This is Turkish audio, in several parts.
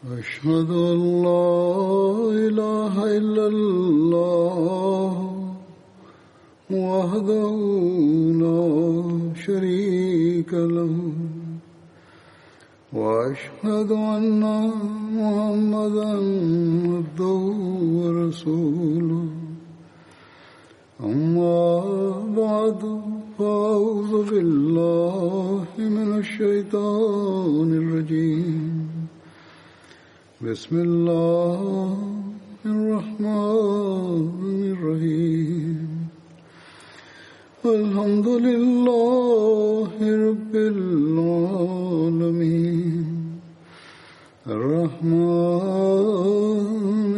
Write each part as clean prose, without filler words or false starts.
أشهد أن لا إله إلا الله وحده لا شريك له وأشهد أن محمدا عبده ورسوله أما بعد فأعوذ بالله من الشيطان الرجيم بسم الله الرحمن الرحيم الحمد لله رب العالمين الرحمن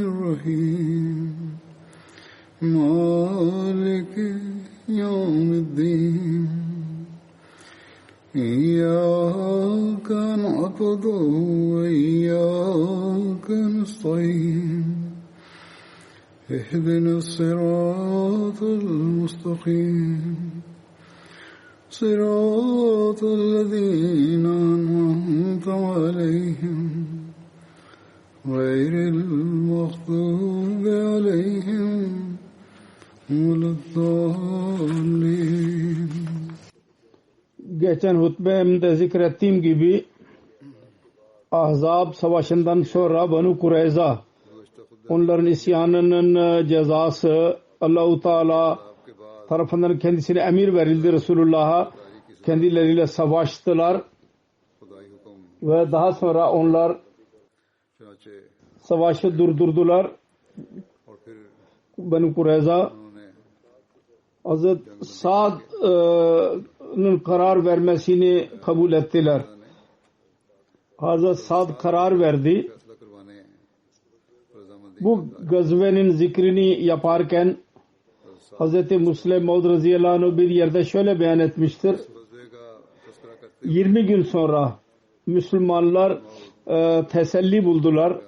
الرحيم مالك يوم الدين إياك نعبد وإياك نستعين اهدنا الصراط المستقيم صراط الذين أنعمت عليهم غير المغضوب عليهم ولا الضالين. Geçen hutbemde zikrettiğim gibi Ahzab Savaşı'ndan sonra Banu Kureyza onların isyanının cezası Allah-u Teala tarafından kendisine emir verildi. Resulullah'a kendileriyle savaştılar ve daha sonra onlar savaşı durdurdular. Banu Kureyza Hazret Sa'd'ın karar vermesini kabul ettiler. Hazret Sa'd karar verdi. Bu gazvenin zikrini yaparken Hazreti Müslim Maud radıyallahu anh bir yerde şöyle beyan etmiştir. 20 gün sonra Müslümanlar teselli buldular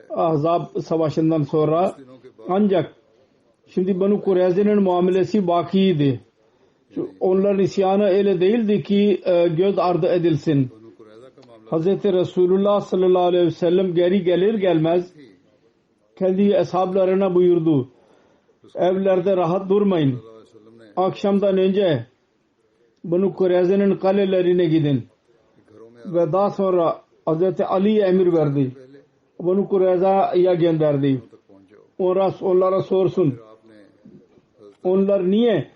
Ahzab savaşından sonra. Ancak şimdi Banu Kureyza'nın muamelesi bakiydi. Onların isyanı öyle değildi ki göz ardı edilsin. Hazreti Resulullah sallallahu aleyhi ve sellem geri gelir gelmez kendi ashablarına buyurdu. Evlerde rahat durmayın. Akşamdan önce Banu Kureyza'nın kalelerine gidin. Ve daha sonra Hazreti Ali'ye emir verdi. Banu Kureyza'ya gönderdi. Onlara sorsun. Onlar niye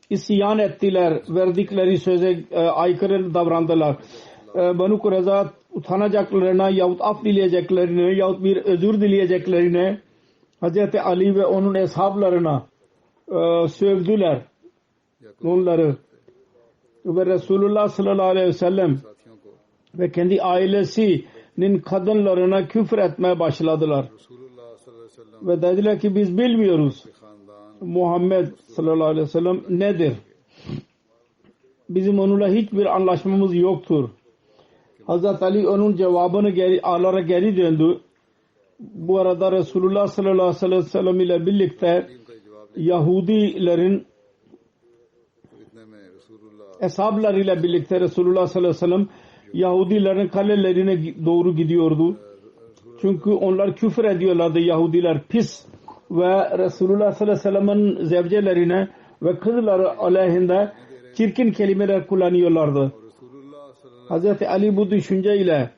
isyan ettiler, verdikleri söze aykırı davrandılar. Banu Kureyza utanacaklarına yahut af dileyeceklerine yahut bir özür dileyeceklerine Hazreti Ali ve onun ashablarına sövdüler onları ve Resulullah sallallahu aleyhi ve sellem ve kendi ailesinin kadınlarına küfür etmeye başladılar ve dediler ki biz bilmiyoruz Muhammed sallallahu aleyhi ve sellem nedir? Bizim onunla hiçbir anlaşmamız yoktur. Hazreti Ali onun cevabını alarak geri döndü. Bu arada Resulullah sallallahu aleyhi ve sellem ile birlikte Yahudilerin ashablarıyla birlikte Resulullah sallallahu aleyhi ve sellem Yahudilerin kalelerine doğru gidiyordu. Çünkü onlar küfür ediyorlardı. Yahudiler pis ve Resulullah sallallahu aleyhi ve sellem'in zevcelerine ve kızları aleyhinde çirkin kelimeler kullanıyorlardı. Hazreti Ali bu düşünceyle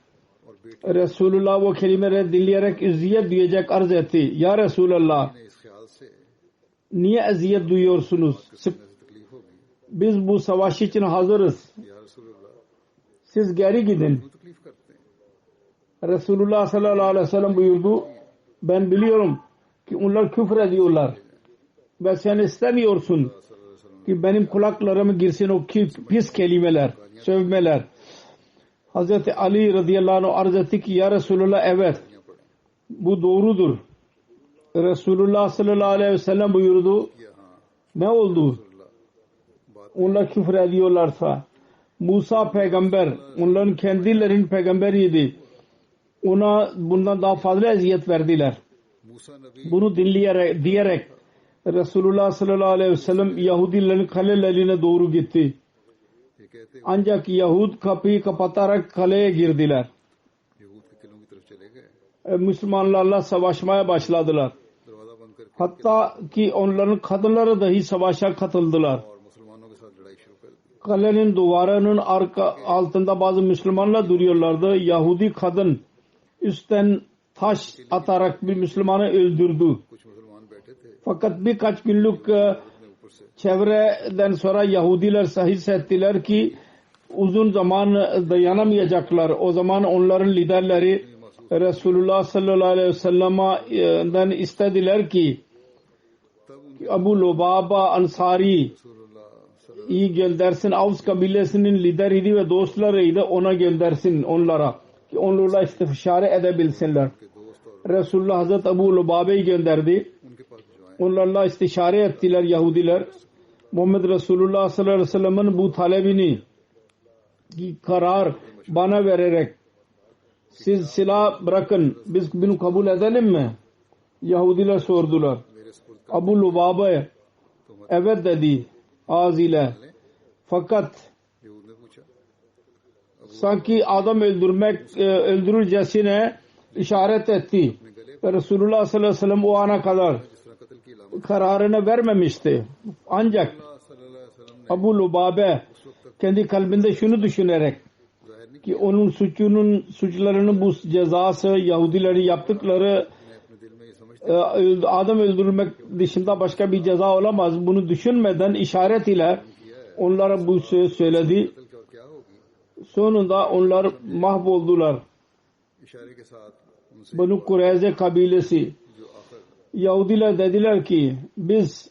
Resulullah o kelimeleri dinleyerek eziyet duyacak arz etti. Ya Resulullah niye eziyet duyuyorsunuz? Biz bu savaş için hazırız. Siz geri gidin. Resulullah sallallahu aleyhi ve sellem buyurdu. Ben biliyorum ki onlar küfür ediyorlar. Ve sen istemiyorsun ki benim kulaklarıma girsin o pis kelimeler, sövmeler. Hazreti Ali radıyallahu anh arz etti ki ya Resulullah evet bu doğrudur. Resulullah sallallahu aleyhi ve sellem buyurdu. Ne oldu? Onlar küfür ediyorlarsa Musa peygamber onların kendilerinin peygamberiydi. Ona bundan daha fazla eziyet verdiler. Bunu diyerek Resulullah sallallahu aleyhi ve sellem Yahudilerin kalelerine doğru gitti. Ancak Yahud kapıyı kapatarak kaleye girdiler. Müslümanlarla savaşmaya başladılar. दरवाजा बंद करके Hatta ki onların kadınları dahi savaşa katıldılar. और मुसलमानों के साथ लड़ाई शुरू कर दी. Kalenin duvarının altında bazı Müslümanlar duruyorlardı. Yahudi kadın üstten taş atarak bir Müslümanı öldürdü. कुछ मुसलमान बैठे थे Fakat birkaç günlük ऊपर से çevreden sonra Yahudiler sahih ettiler ki uzun zaman dayanamayacaklar. O zaman onların liderleri Resulullah sallallahu aleyhi ve sellem'den istediler ki Abu Lubaba Ansari iyi göndersin. Avs kabilesinin lideriydi ve dostlarıydı. Ona göndersin onlara. Ki onlarla istişare edebilsinler. Resulullah Hazreti Abu Lubaba'yı gönderdi. उनके पास भिजवाएं. Onlarla istişare ettiler Yahudiler. Muhammed Resulullah sallallahu aleyhi ve sellem'in bu talebini ki karar bana vererek siz silah bırakın biz bunu kabul edelim mi? Yahudiler sordular. मेरे सुपुर्द Abu Lubaba evet dedi ağız ile. Fakat यहूद ने पूछा. sanki adam öldürürcesine işaret etti. Ve Resulullah sallallahu aleyhi ve sellem o ana kadar जिस तरह कत्ल की इलामत kararını vermemişti. Ancak सल्लल्लाहु अलैहि वसल्लम ने Abu Lubaba kendi kalbinde şunu düşünerek जाहिर नहीं ki onun suçlarının bu cezası Yahudilerin yaptıkları अपने दिल में ये समझ adam öldürmek dışında başka bir ceza olamaz. Bunu düşünmeden işaret ile onlara bu söz söyledi. कत्ल क्या होगी. Sonunda onlar mahvoldular. इशारे के साथ उनसे Banu Kureyze kabilesi जो आखिर Yahudiler dediler ki biz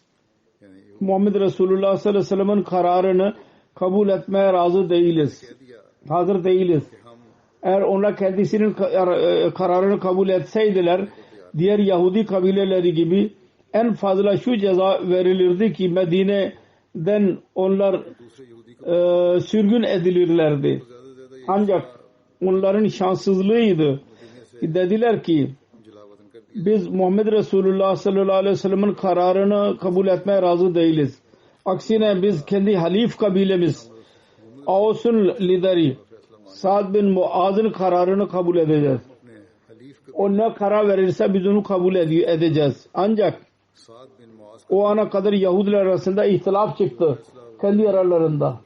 यानी Muhammed Resulullah sallallahu aleyhi ve sellem'in kararını kabul etmeye razı değiliz. कह दिया Hazır değiliz. कि हम Eğer onlar kendisinin kararını kabul etseydiler diğer Yahudi kabileleri gibi en fazla şu ceza verilirdi ki Medine'den onlar दूसरे यहूदी को sürgün edilirlerdi. ज्यादा से ज्यादा Ancak onların şanssızlığıydı. Dediler ki जला वतन कर दिया. biz Muhammed Resulullah sallallahu aleyhi ve sellem'in kararını kabul etmeye razı değiliz. Aksine biz kendi halif kabilemiz Ağus'un lideri Sa'd bin Muaz'ın kararını kabul edeceğiz. अपने हलीफ के O ne karar verirse biz onu kabul edeceğiz. Ancak साद बिन Muaz o ana kadar Yahudiler arasında ihtilaf çıktı. Kendi aralarında.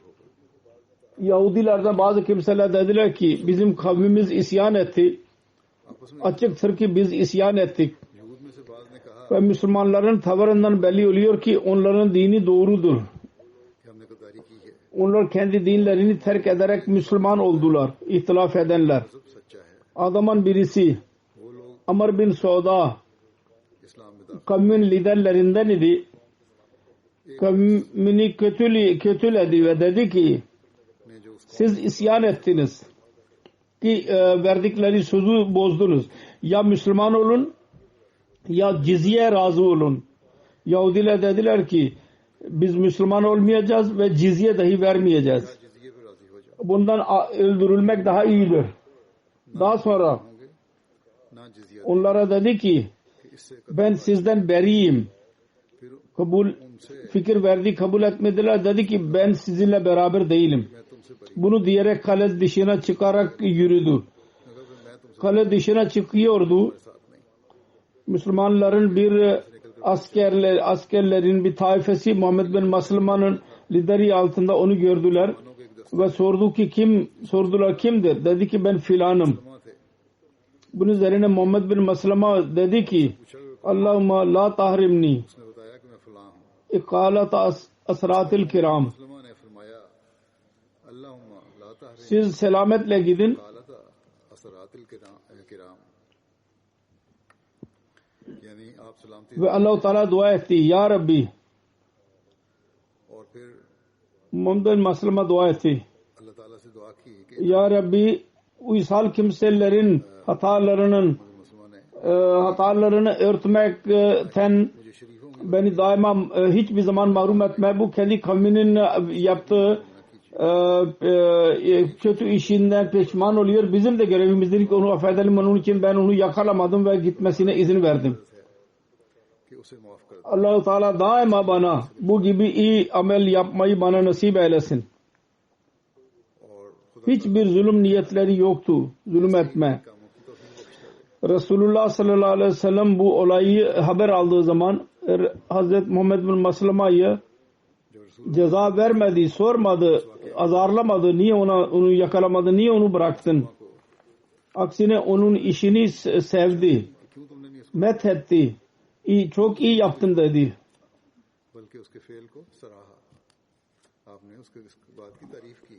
Yahudilerden bazı kimseler dediler ki bizim kavmimiz isyan etti. आपस में Açıktır ki biz isyan ettik. यहूद में से बाज ने कहा Ve Müslümanların tavırından belli oluyor ki onların dini doğrudur. कि हमने गद्दारी की है. Onlar kendi dinlerini terk ederek Müslüman oldular. İhtilaf edenler. सब सच्चा है. Adamın birisi वो लोग Amr bin Suda इस्लाम में दाखिल kavmin liderlerinden idi. Kavmini kötüledi ve dedi ki ने जो उसको siz isyan ettiniz ki verdikleri sözü bozdunuz. Ya Müslüman olun ya cizye razı olun. Yahudiler dediler ki biz Müslüman olmayacağız ve cizye dahi vermeyeceğiz. जिजिए पे राजी हो जाओ. Bundan öldürülmek daha iyidir. Daha sonra होंगे ना जिजिया onlara dedi ki कि इससे ben sizden beriyim. फिर Fikir verdi, kabul etmediler. Dedi ki ben sizinle beraber değilim. मैं तुमसे बरी Bunu diyerek kale dışına çıkarak yürüdü. मगर फिर मैं तुमसे Kale dışına çıkıyordu. साथ नहीं. Müslümanların bir askerlerin bir taifesi Muhammed bin Maslama'nın lideri altında onu gördüler ve sordular kimdir? Dedi ki ben filanım. मुसलमान थे. Bunun üzerine Muhammed bin Maslama dedi ki Allahumma la tahrimni उसने बताया कि मैं फलां हूँ. ikalat asratil kiram. मुसलमान ने फरमाया अल्लाहुम्मा ला तहरिम Siz selametle gidin. कालता असरातिल किराम यानी आप सलामती Ve Allah-u Teala dua etti. Ya Rabbi. और फिर Muhammed bin Maslama dua etti. अल्लाह ताला से दुआ की कि Ya Rabbi uysal kimselerin hatalarını örtmekten मुझे शरीफों में beni daima hiçbir zaman mahrum etme. Bu kendi kavminin yaptığı kötü işinden pişman oluyor. Bizim de görevimizdir ki onu affedelim. Onun için ben onu yakalamadım ve gitmesine izin verdim. कि उसे माफ कर दे. Allah-u Teala daima bana bu gibi iyi amel yapmayı bana nasip eylesin. और खुदा Hiçbir zulüm niyetleri yoktu. Zulüm etme. कामों की तौफीक बख्श दे. Resulullah sallallahu aleyhi ve sellem bu olayı haber aldığı zaman Hazreti Muhammed bin Maslama'yı ceza vermedi, sormadı, azarlamadı, niye onu yakalamadı, niye onu bıraktın? Aksine onun işini sevdi, methetti, çok iyi yaptın dedi.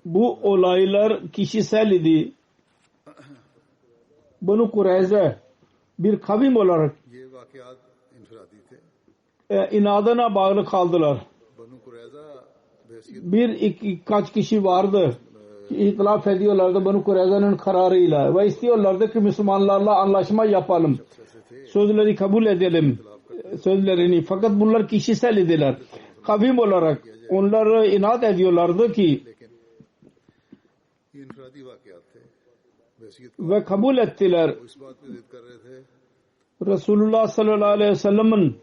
Bu olaylar kişisel idi. Banu Kureyze bir kavim olarak inadına bağlı kaldılar. Kaç kişi vardı ki itilaf ediyorlardı Banu Kureyze'nin kararıyla ve istiyorlardı ki Müslümanlarla anlaşma yapalım. Sözleri kabul edelim. Sözlerini. Fakat bunlar kişisel idiler. Kavim olarak onları inat ediyorlardı ki ve kabul ettiler. Resulullah sallallahu aleyhi ve sellem'in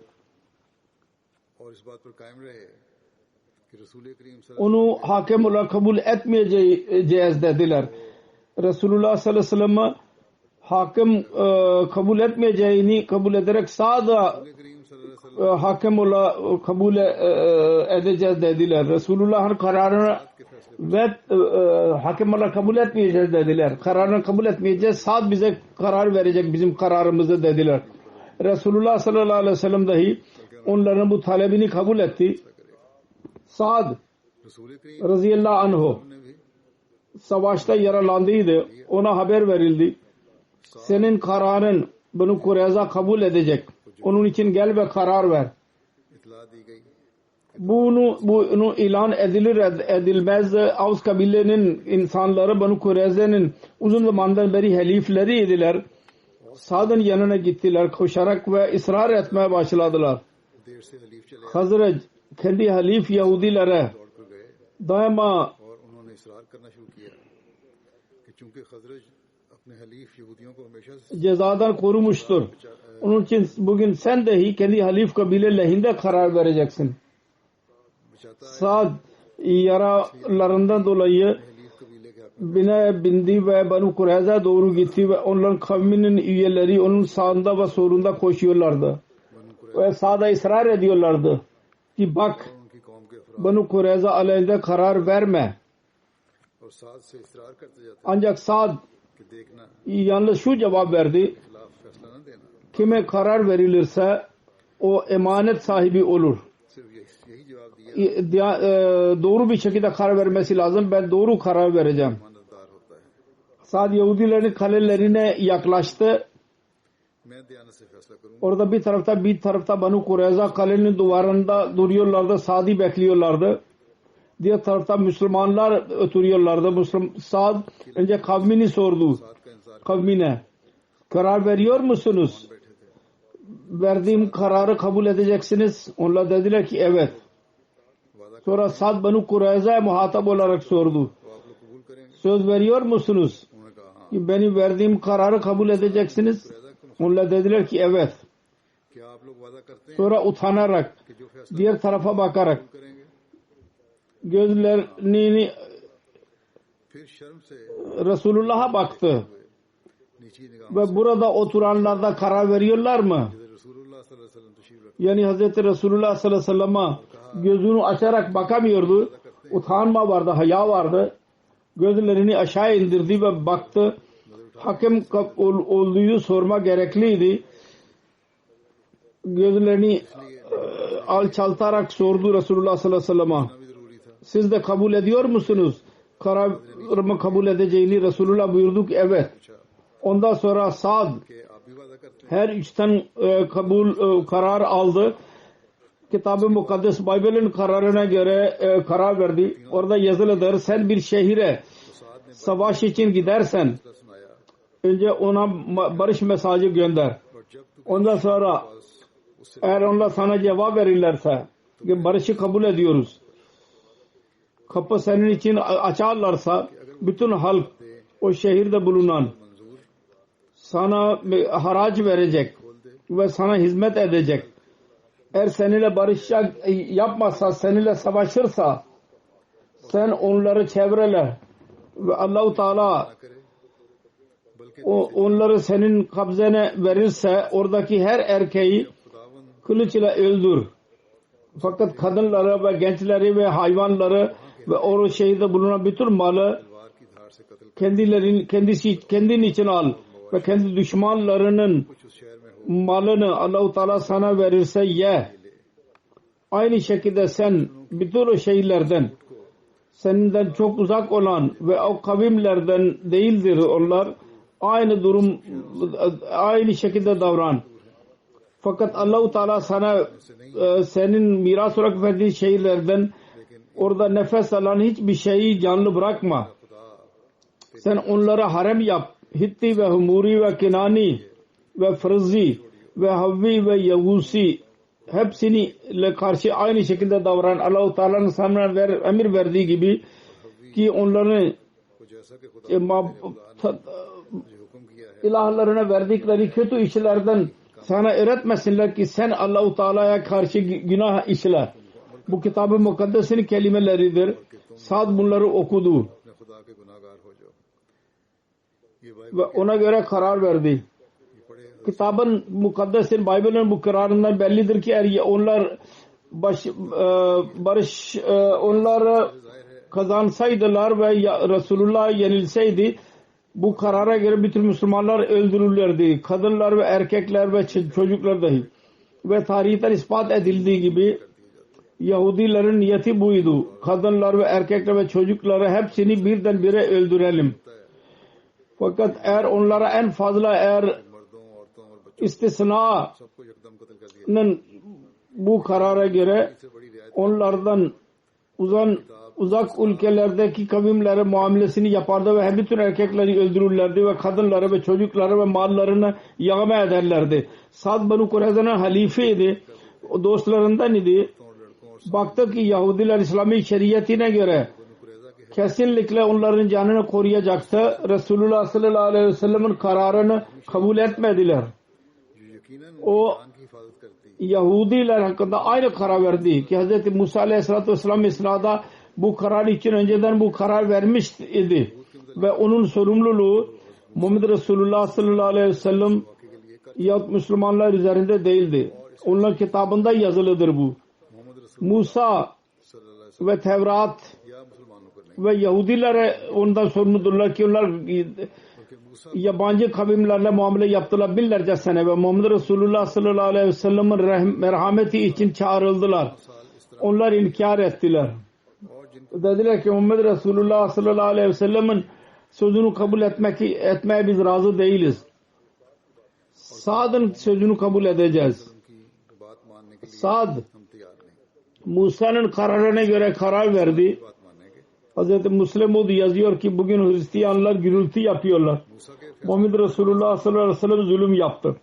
onu hakem olarak kabul etmeyeceğiz dediler. Resulullah sallallahu aleyhi ve sellem'e hakem kabul etmeyeceğini kabul ederek sağda hakem olarak kabul edeceğiz dediler. Resulullah'ın kararını ve hakem olarak kabul etmeyeceğiz dediler. Kararını kabul etmeyeceğiz. Sa'd bize karar verecek bizim kararımızı dediler. Resulullah sallallahu aleyhi ve sellem dahi onların bu talebini kabul etti. Sa'd radıyallahu anhu savaşta yaralandıydı. Ona haber verildi. Senin kararın Banu Kureyza kabul edecek. Onun için gel ve karar ver. Bunu ilan edilir edilmez. Avs kabilenin insanları Banu Kureyze'nin uzun zamandan beri halifleriydiler. Sa'd'ın yanına gittiler koşarak ve ısrar etmeye başladılar. Hazret kendi halif Yahudilere daima cezadan korumuştur. Onun için bugün sen dahi kendi halif kabile lehinde karar vereceksin. Sa'd yaralarından dolayı bindi ve Banu Kureyza doğru gitti ve onların kavminin üyeleri onun sağında ve solunda koşuyorlardı. Ve Sa'd'a ısrar ediyorlardı ki bak Banu Kureyza aleyhinde karar verme. Ancak Sa'd yalnız şu cevap verdi: kime karar verilirse o emanet sahibi olur. Doğru bir şekilde karar vermesi lazım. Ben doğru karar vereceğim. Sa'd Yahudilerin kalelerine yaklaştı. Orada bir tarafta Banu Kureyza kalenin duvarında duruyorlardı. Sa'd'ı bekliyorlardı. Diğer tarafta Müslümanlar oturuyorlardı. Sa'd önce kavmini sordu. Kavmine karar veriyor musunuz? Verdiğim kararı kabul edeceksiniz. Onlar dediler ki evet. Sonra Sa'd Banu Kureyza'ya muhatap olarak sordu. Söz veriyor musunuz? Ki benim verdiğim kararı kabul edeceksiniz. Onlar dediler ki evet. Sonra utanarak diğer tarafa bakarak gözlerini Resulullah'a baktı. Ve burada oturanlarda karar veriyorlar mı? Yani Hazreti Resulullah sallallahu aleyhi ve sellem'e gözünü açarak bakamıyordu. Utanma vardı, haya vardı. Gözlerini aşağı indirdi ve baktı. Hakem olduğu sorma gerekliydi. Gözlerini alçaltarak sordu Resulullah sallallahu aleyhi ve sellem'e. Siz de kabul ediyor musunuz? Kararımı kabul edeceğini Resulullah buyurdu ki evet. Ondan sonra Sa'd her üçten karar aldı. Kitab-ı Mukaddes Bible'in kararına göre karar verdi. Orada yazılıdır. Sen bir şehire savaş için gidersen önce ona barış mesajı gönder. Ondan sonra eğer onlar sana cevap verirlerse ki barışı kabul ediyoruz. Kapı senin için açarlarsa bütün halk o şehirde bulunan sana harac verecek ve sana hizmet edecek. Eğer seninle barış yapmazsa, seninle savaşırsa sen onları çevrele ve Allah-u Teala onları senin kabzene verirse oradaki her erkeği kılıçla öldür. Fakat kadınları ve gençleri ve hayvanları ve o şehirde bulunan bütün malı kendin için al ve kendi düşmanlarının malını Allah-u Teala sana verirse ye. Aynı şekilde sen bütün o şehirlerden senden çok uzak olan ve o kavimlerden değildir onlar. Aynı durum, aynı şekilde davran. Fakat Allah-u Teala sana senin miras olarak verdiği şehirlerden orada nefes alan hiçbir şeyi canlı bırakma. Sen onlara harem yap. Hitti ve Humuri ve Kinani ve Fırzi ve Havvi ve Yavusi hepsini karşı aynı şekilde davran. Allah-u Teala'nın sana emir verdiği gibi ki onların ilahlarına verdikleri kötü işlerden sana öğretmesinler ki sen Allah-u Teala'ya karşı günah işler. Bu kitab-ı mukaddesin kelimeleridir. Sad bunları okudu ve ona göre karar verdi. Kitabın mukaddesin, Bible'ın bu kararından bellidir ki eğer onlar onlar kazansaydılar ve Resulullah yenilseydi bu karara göre bütün Müslümanlar öldürülürlerdi. Kadınlar ve erkekler ve çocuklar dahi. Ve tarihten ispat edildiği gibi Yahudilerin niyeti buydu. Kadınlar ve erkekler ve çocukları hepsini birdenbire öldürelim. Fakat eğer onlara en fazla istisna'nın bu karara göre onlardan uzak ülkelerdeki kavimlere muamelesini yapardı ve bütün erkekleri öldürürlerdi ve kadınları ve çocukları ve mallarını yağma ederlerdi. Sad Banu Kureyza'nın halifeydi. O dostlarından idi. Baktı ki Yahudiler İslami şeriatine göre kesinlikle onların canını koruyacaktı. Resulullah sallallahu aleyhi ve sellem'in kararını kabul etmediler. O Yahudiler hakkında aynı karar verdi ki Hz. Musa aleyhissalatü vesselam isnada bu karar için önceden bu karar vermiş idi ve onun sorumluluğu Muhammed Resulullah sallallahu aleyhi ve sellem yahut Müslümanlar üzerinde değildi. Onların kitabında yazılıdır bu. Musa ve Tevrat ve Yahudiler ondan sorumludurlar ki onlar yabancı kavimlerle muamele yaptılar binlerce sene ve Muhammed Resulullah sallallahu aleyhi ve sellem'in merhameti için çağrıldılar. Onlar inkar ettiler. Dediler ki Muhammed Resulullah sallallahu aleyhi ve sellem'in sözünü kabul etmeye biz razı değiliz. Sad'ın sözünü kabul edeceğiz. Sad Musa'nın kararına göre karar verdi. Hz. Müslim yazıyor ki bugün Hristiyanlar gürültü yapıyorlar. Muhammed Resulullah sallallahu aleyhi ve sellem zulüm yaptı.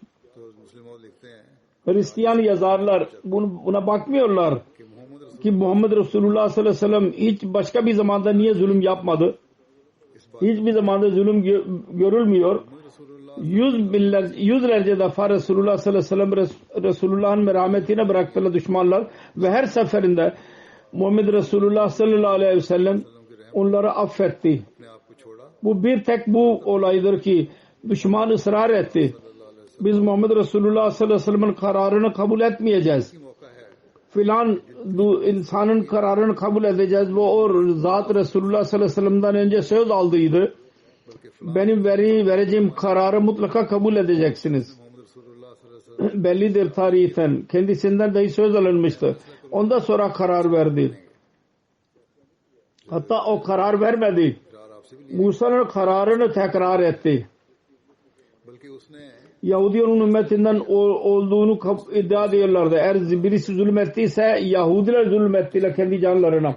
Hristiyan yazarlar buna bakmıyorlar ki Muhammed Resulullah sallallahu aleyhi ve sellem hiç başka bir zamanda niye zulüm yapmadı? Hiçbir zamanda zulüm görülmüyor. Yüzlerce defa Resulullah sallallahu aleyhi ve sellem Resulullah'ın merhametine bıraktılar düşmanlar ve her seferinde Muhammed Resulullah sallallahu aleyhi ve sellem onları affetti. Bu bir tek bu olaydır ki düşman ısrar etti. Biz Muhammed Resulullah sallallahu aleyhi ve sellem'in kararını kabul etmeyeceğiz. Filan insanın kararını kabul edeceğiz ve o zat Resulullah sallallahu aleyhi ve sellem'den önce söz aldıydı. Benim vereceğim kararı mutlaka kabul edeceksiniz. Bellidir tarihten. Kendisinden dahi söz alınmıştı. Ondan sonra karar verdi. Hatta o karar vermedi. Musa'nın kararını tekrar etti. Yahudilerin ümmetinden olduğunu iddia ediyorlardı. Eğer birisi zulmettiyse Yahudiler zulmettiler kendi canlarına.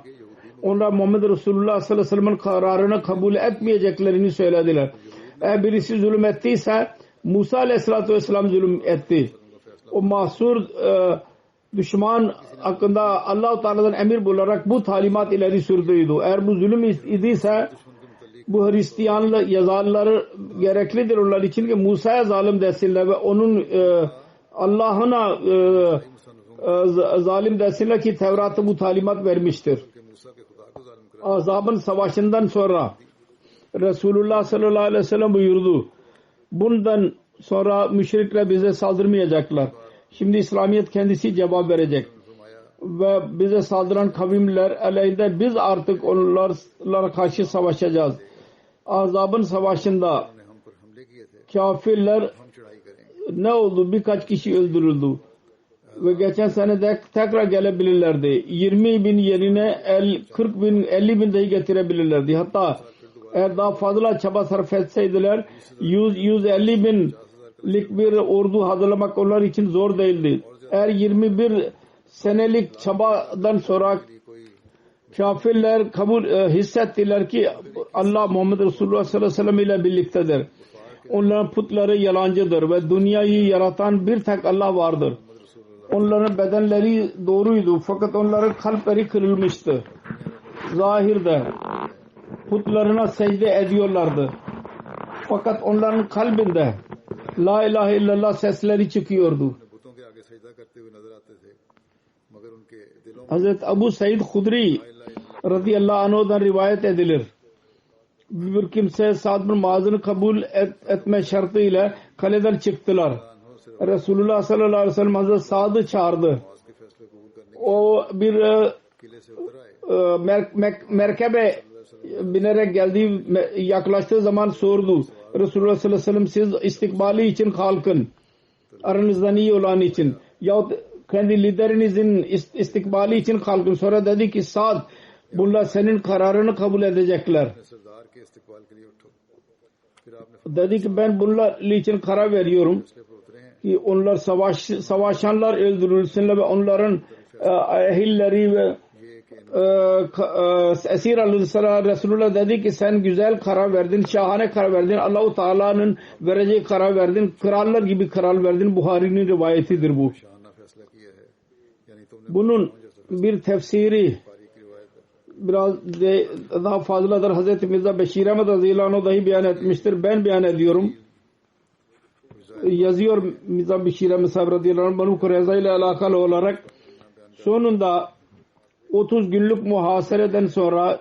Onlar Muhammed Resulullah sallallahu aleyhi ve sellem'in kararını kabul etmeyeceklerini söylediler. Eğer birisi zulmettiyse Musa aleyhissalatü vesselam zulüm etti. O mahsur düşman hakkında Allah-u Teala'dan emir bularak bu talimat ileri sürdüydü. Eğer bu zulüm idiyse bu Hristiyan yazarları gereklidir onlar için ki Musa'ya zalim desinler ve onun Allah'ına zalim desinler ki Tevrat'ta bu talimat vermiştir. Azab'ın savaşından sonra Resulullah sallallahu aleyhi ve sellem buyurdu Bundan sonra müşrikler bize saldırmayacaklar. Şimdi İslamiyet kendisi cevap verecek. Ve bize saldıran kavimler aleyhinde biz artık onlara karşı savaşacağız. Azab'ın savaşında kafirler ne oldu? Birkaç kişi öldürüldü. Ve geçen sene de tekrar gelebilirlerdi. 20 bin yerine 40 bin, 50 bin dahi getirebilirlerdi. Hatta eğer daha fazla çaba sarf etseydiler 150 binlik bir ordu hazırlamak onlar için zor değildi. Eğer 21 senelik çabadan sonra kafirler hissettiler ki Allah Muhammed Resulullah sallallahu aleyhi ve sellem ile birliktedir. Onların putları yalancıdır ve dünyayı yaratan bir tek Allah vardır. Onların bedenleri doğruydu fakat onların kalpleri kırılmıştı. Zahirde putlarına secde ediyorlardı. Fakat onların kalbinde La ilahe illallah sesleri çıkıyordu. Hazreti Ebu Said Hudri radıyallahu anh'dan rivayet edilir. Bir kimse Sa'd bin Muaz'ını kabul etme şartıyla kaleden çıktılar. Resulullah sallallahu aleyhi ve sellem Hazreti Sa'd'ı çağırdı. O bir merkebe binerek geldi, yaklaştığı zaman sordu. Resulullah sallallahu aleyhi ve sellem siz istikbali için kalkın. Aranızdan iyi olan için. Yahut kendi liderinizin istikbali için kalkın. Sonra dedi ki Sa'd bunlar senin kararını kabul edecekler. Dedi ki ben bunlar için karar veriyorum ki onlar savaşanlar öldürülsünler ve onların ehilleri ve esir alınsalar. Resulullah dedi ki sen güzel karar verdin, şahane karar verdin. Allah-u Teala'nın vereceği karar verdin. Krallar gibi karar verdin. Buhari'nin rivayetidir bu. Bunun bir tefsiri biraz daha fazladır. Hazreti Mirza Beşir Ahmed radıyallahu anh dahi beyan etmiştir. Ben beyan ediyorum. Yazıyor Mirza Beşir Ahmed sahib radıyallahu anh Banu Kureyza ile alakalı olarak sonunda 30 günlük muhasereden sonra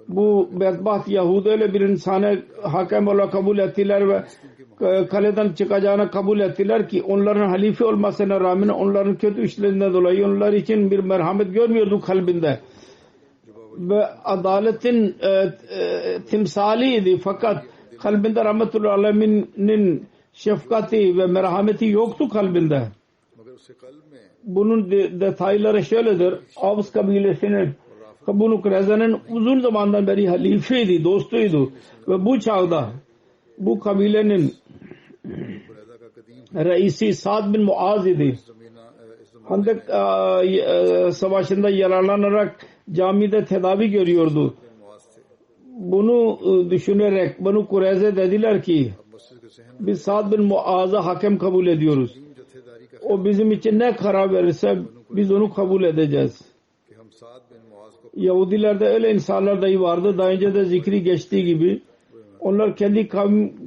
bu bedbaht Yahudi öyle bir insana hakem olarak kabul ettiler ve kaleden çıkacağını kabul ettiler ki onların halife olmasına rağmen onların kötü işlerinden dolayı onlar için bir merhamet görmüyordu kalbinde. Ve adaletin timsaliydi fakat kalbinde rahmetullahi alemin'in şefkati ve merhameti yoktu kalbinde. Bunun detayları şöyledir. Avs kabilesinin Banu Kureyza'nın uzun zamandan beri halifeydi, dostuydu ve bu çağda bu kabilenin reisi Sa'd bin Muaz idi. Handak savaşında yararlanarak camide tedavi görüyordu. Bunu düşünerek Banu Kureyza dediler ki biz Sa'd bin Muaz'a hakem kabul ediyoruz. O bizim için ne karar verirse biz onu kabul edeceğiz. Yahudilerde öyle insanlar dahi vardı. Daha önce de zikri geçtiği gibi onlar kendi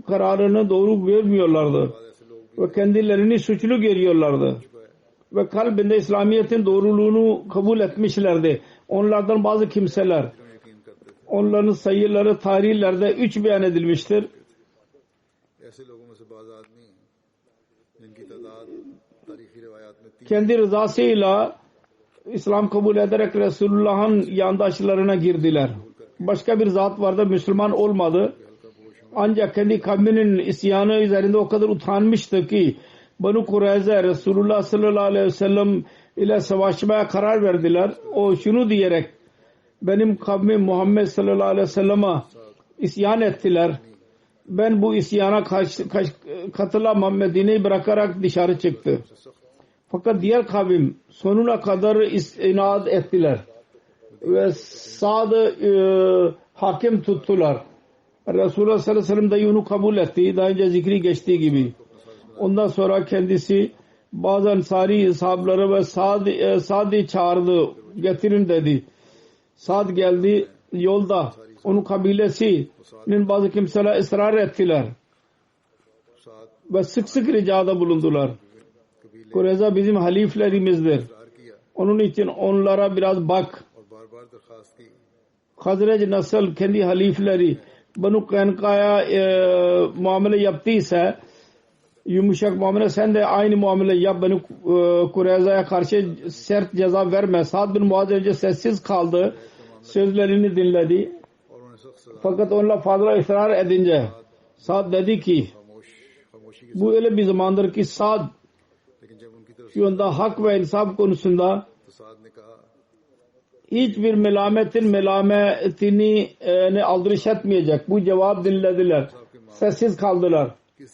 kararını doğru görmüyorlardı. Ve kendilerini suçlu görüyorlardı. Ve kalbinde İslamiyet'in doğruluğunu kabul etmişlerdi. Onlardan bazı kimseler onların sayıları tarihlerde 3 beyan edilmiştir. Kendi rızasıyla İslam kabul ederek Resulullah'ın yandaşlarına girdiler. Başka bir zat vardı Müslüman olmadı. Ancak kendi kavminin isyanı üzerinde o kadar utanmıştı ki Banu Kureyza Resulullah sallallahu aleyhi ve sellem ile savaşmaya karar verdiler. O şunu diyerek benim kavmim Muhammed sallallahu aleyhi ve sellem'e isyan ettiler. Ben bu isyana katılamam. Medine'yi bırakarak dışarı çıktı. Fakat diğer kavim sonuna kadar inat ettiler. Ve Sa'd'ı hakim tuttular. Resulullah sallallahu aleyhi ve sellem de onu kabul etti. Daha önce zikri geçtiği gibi. Ondan sonra kendisi bazı Ansari sahabeleri ve Sa'd'ı çağırdı. Getirin dedi. Sa'd geldi. Yolda onun kabilesinin bazı kimseler ısrar ettiler. Ve sık sık ricada bulundular. Kureyza bizim haliflerimizdir. Onun için onlara biraz bak. Hazreti nasıl kendi halifleri Banu Kaynuka'ya muamele yaptıysa yumuşak muamele sen de aynı muamele yap. Banu Kureyza'ya karşı sert ceza verme. Sa'd bin Muaz önce sessiz kaldı. Sözlerini dinledi. Fakat onunla fazla ısrar edince Sa'd dedi ki bu öyle bir zamandır ki Sa'd şu anda hak ve insaf konusunda hiçbir melametini aldırış etmeyecek. Bu cevap dinlediler. Sessiz kaldılar.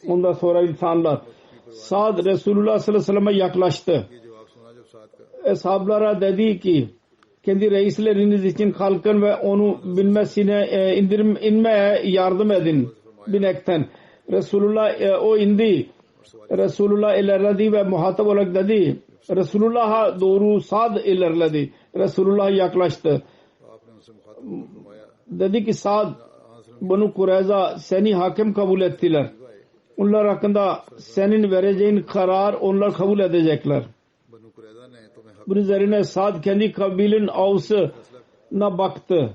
Ondan sonra insanlar Sa'd Resulullah sallallahu aleyhi ve sellem'e yaklaştı. Eshablara dedi ki kendi reisleriniz için kalkın ve onu binmesine inmeye yardım edin binekten. Resulullah o indi. Resulullah ilerledi ve muhatap olarak dedi Resulullah'a doğru Sa'd ilerledi. Resulullah yaklaştı. Dedi ki Sa'd Banu Kureyza seni hakim kabul ettiler. Onlar hakkında senin vereceğin karar onlar kabul edecekler. Bunun üzerine Sa'd kendi kabilenin Avs'ına baktı.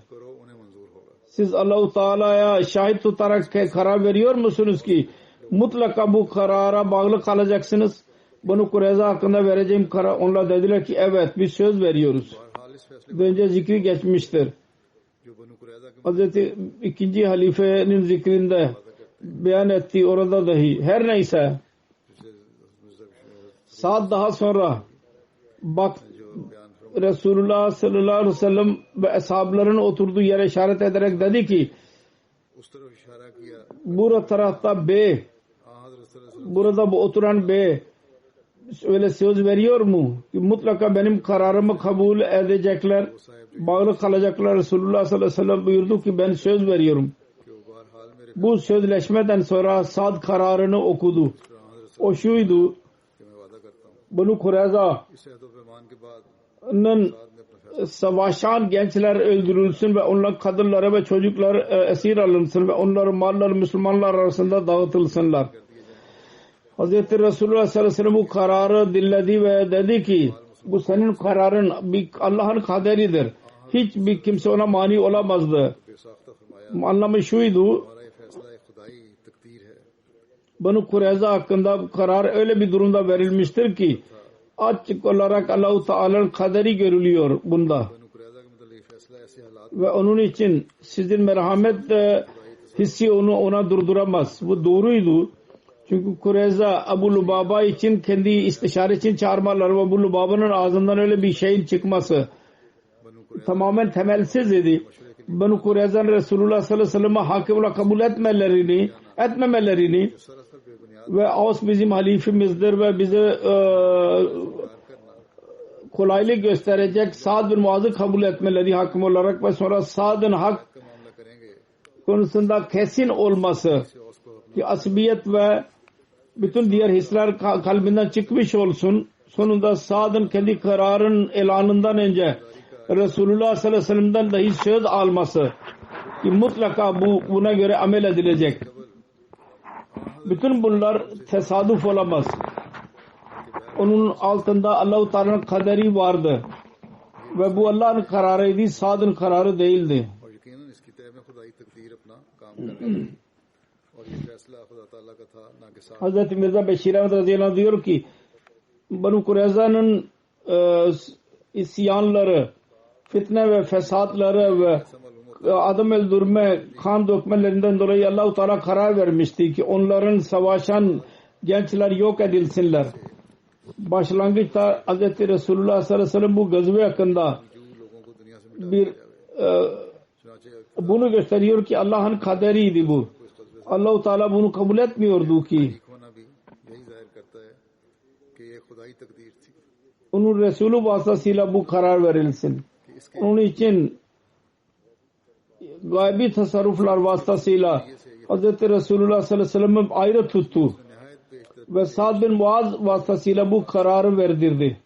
Siz Allah-u Teala'ya şahit tutarak karar veriyor musunuz ki mutlaka bu karara bağlı kalacaksınız? Banu Kureyza hakkında vereceğim karar. Onlar dediler ki evet biz söz veriyoruz. Önce zikri geçmiştir. Hazreti 2. halifenin zikrinde beyan ettiği orada dahi. Her neyse saat daha sonra bak Resulullah sallallahu aleyhi ve sellem ve ashabların oturduğu yere işaret ederek dedi ki burada tarafta B burada bu oturan B öyle söz veriyor mu ki mutlaka benim kararımı kabul edecekler, bağlı kalacaklar. Resulullah sallallahu aleyhi ve sellem buyurdu ki ben söz veriyorum. Bu sözleşmeden sonra Sa'd kararını okudu. O şuydu: Banu Kureyza'nın savaşan gençler öldürülsün ve onlar kadınlara ve çocuklar esir alınsın ve onların malları Müslümanlar arasında dağıtılsınlar. Hazreti Resulullah sallallahu aleyhi ve sellem bu kararı dinledi ve dedi ki bu senin kararın Allah'ın kaderidir. Hiçbir kimse ona mani olamazdı. Anlamı şuydu: Banu Kureyza hakkında bu karar öyle bir durumda verilmiştir ki açık olarak Allah-u Teala'nın kaderi görülüyor bunda. Ve onun için sizin merhamet hissi ona durduramaz. Bu doğruydu. Çünkü Kureyza Abu Lubaba için kendi istişare için çağırmalar ve Abu Lubaba'nın ağzından öyle bir şeyin çıkması tamamen temelsiz idi. Banu Kureyza'nın Resulullah sallallahu aleyhi ve sellem'e hakim olarak kabul etmemelerini ve Avs bizim halifemizdir ve bize kolaylık gösterecek Sa'd bin Muaz'ı kabul etmeleri hakim olarak ve sonra Sa'd'ın hak konusunda kesin olması ki asbiyet ve bütün diğer hisler kalbinden çıkmış olsun. Sonunda Sa'd'ın kendi kararın ilanından önce Resulullah sallallahu aleyhi ve sellem'den dahi söz alması ki mutlaka buna göre amel edilecek. Bütün bunlar tesadüf olamaz. Onun altında Allah-u Teala'nın kaderi vardı. Ve bu Allah'ın kararıydı, Sa'd'ın kararı değildi. Hazreti Mirza Beşir Ahmet radıyallahu anh diyor ki Banu Kureyza'nın isyanları, fitne ve fesatları ve adam öldürme, kan dökmelerinden dolayı Allah-u Teala karar vermişti ki onların savaşan gençler yok edilsinler. Başlangıçta Hz. Resulullah sallallahu aleyhi ve sellem bu gazve hakkında bunu gösteriyor ki Allah'ın kaderiydi bu. Allah-u Teala bunu kabul etmiyordu ki onun Resulü vasıtasıyla bu karar verilsin. Onun için gaybi tasarruflar vasıtasıyla Hz. Resulullah sallallahu aleyhi ve sellem'i ayrı tuttu ve Sa'd bin Muaz vasıtasıyla bu kararı verdirdi.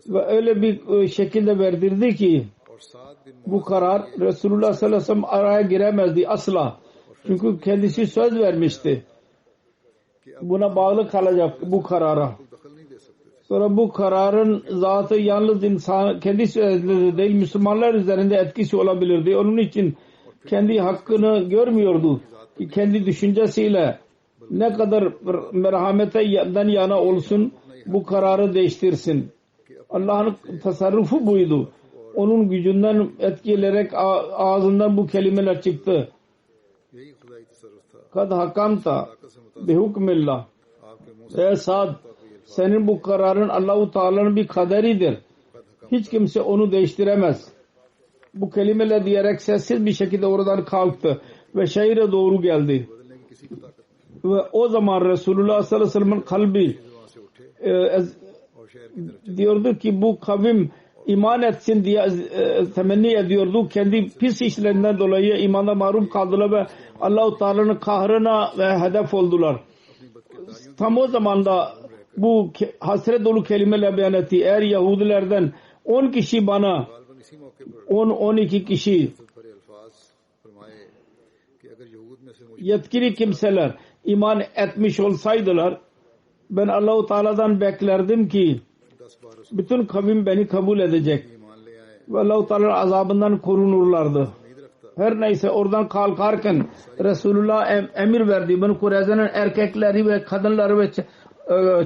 Ve öyle bir şekilde verdirdi ki bu karar Resulullah sallallahu aleyhi ve sellem araya giremezdi asla. Çünkü kendisi söz vermişti. Buna bağlı kalacak bu karara. Sonra bu kararın zatı yalnız insan kendisi üzerinde değil Müslümanlar üzerinde etkisi olabilirdi. Onun için kendi hakkını görmüyordu ki kendi düşüncesiyle ne kadar merhametten yana olsun bu kararı değiştirsin. Allah'ın tasarrufu buydu. Onun gücünden etkilenerek ağzından bu kelimeler çıktı. Kad hakamta bi hukmillah. Ey Sad, senin bu kararın Allah-u Teala'nın bir kaderidir. Hiç kimse onu değiştiremez. Bu kelimeler diyerek sessiz bir şekilde oradan kalktı ve şehire doğru geldi. Ve o zaman Resulullah sallallahu aleyhi ve sellem'in kalbi diyordu ki bu kavim iman etsin diye temenni ediyordu. Kendi pis işlerinden dolayı imana mahrum kaldılar ve Allah-u Teala'nın kahrına ve hedef oldular. Tam o zaman da bu hasret dolu kelimeler beyan etti. Eğer Yahudilerden 10 kişi bana 10-12 kişi yetkili kimseler iman etmiş olsaydılar ben Allah-u Teala'dan beklerdim ki bütün kavim beni kabul edecek ve Allah-u Teala'nın azabından korunurlardı. Her neyse oradan kalkarken Resulullah emir verdi. Beni Kureyza'nın erkekleri ve kadınları ve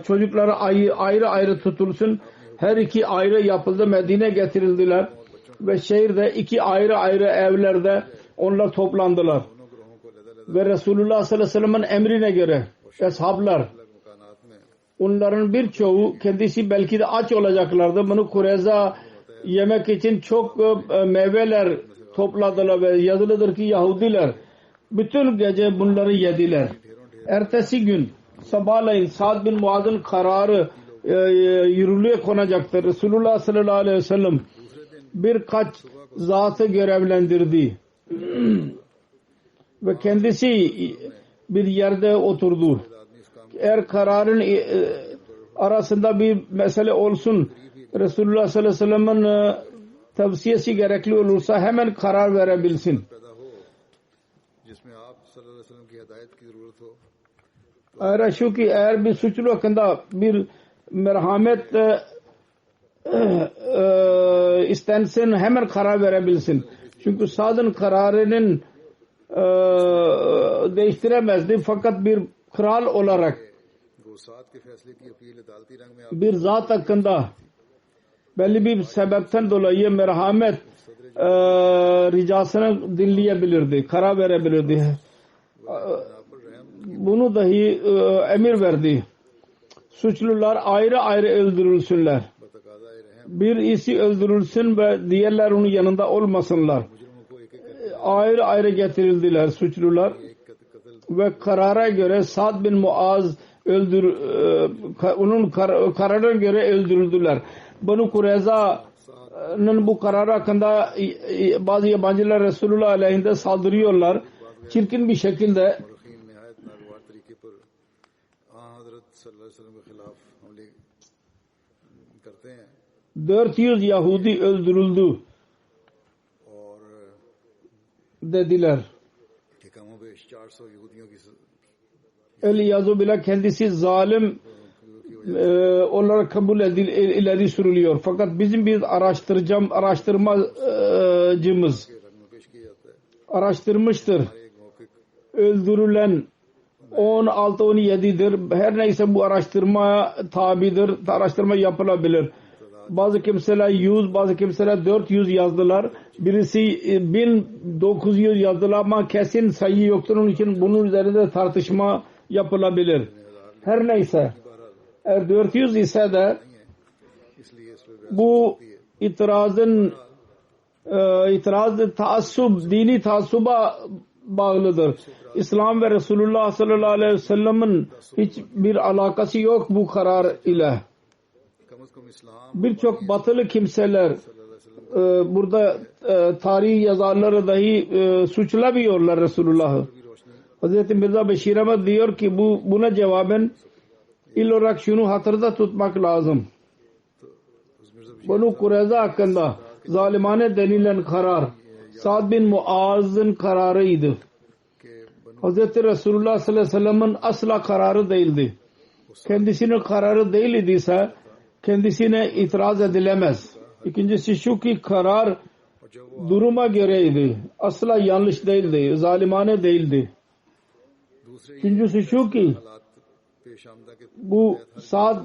çocukları ayrı ayrı tutulsun. Her iki ayrı yapıldı. Medine getirildiler. Ve şehirde iki ayrı ayrı evlerde onlar toplandılar. Ve Resulullah sallallahu aleyhi ve sellem'in emrine göre ashablar onların birçoğu kendisi belki de aç olacaklardı. Bunu Kureyza yemek için çok meyveler topladılar ve yazılıdır ki Yahudiler bütün gece bunları yediler. Ertesi gün sabahleyin Sa'd bin Muaz'ın kararı yürürlüğe konacaktır. Resulullah sallallahu aleyhi ve sellem birkaç zatı görevlendirdi ve kendisi bir yerde oturdu. Eğer kararın arasında bir mesele olsun Resulullah sallallahu aleyhi ve sellem'in tavsiyesi gerekli olursa hemen karar verebilsin. Eğer şu ki eğer bir suçlu hakkında bir merhamet istensin hemen karar verebilsin. Çünkü Sad'ın kararının değiştiremezdi fakat bir kral olarak bir zat hakkında belli bir sebepten dolayı merhamet ricasını dinleyebilirdi, karar verebilirdi. Bunu dahi emir verdi. Suçlular ayrı ayrı öldürülsünler. Birisi öldürülsün ve diğerler onun yanında olmasınlar. Ayrı ayrı getirildiler suçlular ve karara göre Sa'd bin Muaz onun kararına göre öldürüldüler. Banu Kureyza'nın bu kararı hakkında bazı yabancılar Resulullah aleyhinde saldırıyorlar. Çirkin bir şekilde 400 Yahudi öldürüldü dediler. Eliyazu bile kendisi zalim olarak kabul ileri sürülüyor. Fakat bizim bir araştırmacımız araştırmıştır. Öldürülen 16-17'dir. Her neyse bu araştırmaya tabidir. Araştırma yapılabilir. Bazı kimseler 100, bazı kimseler 400 yazdılar. Birisi 1900 yazdılar ama kesin sayı yoktur. Onun için bunun üzerinde tartışma yapılabilir. Her neyse. Eğer 400 ise de bu itiraz taassub, dini taassuba bağlıdır. İslam ve Resulullah sallallahu aleyhi ve sellem'in hiçbir alakası yok bu karar ile. Birçok batılı kimseler burada tarih yazarları dahi suçlamıyorlar Resulullah'ı. Hz. Mirza Beşir Ahmet diyor ki buna cevaben olarak şunu hatırda tutmak lazım. Banu Kureyza hakkında zalimane denilen karar Sa'd bin Muaz'ın kararıydı. Hz. Resulullah sallallahu aleyhi ve sellem'in asla kararı değildi. Kendisinin kararı değil idiyse kendisine itiraz edilemez. İkincisi şu ki karar duruma göreydi. Asla yanlış değildi. Zalimane değildi. दूसरे Üçüncüsü şu ki हालात पेश आमदा के bu Sa'd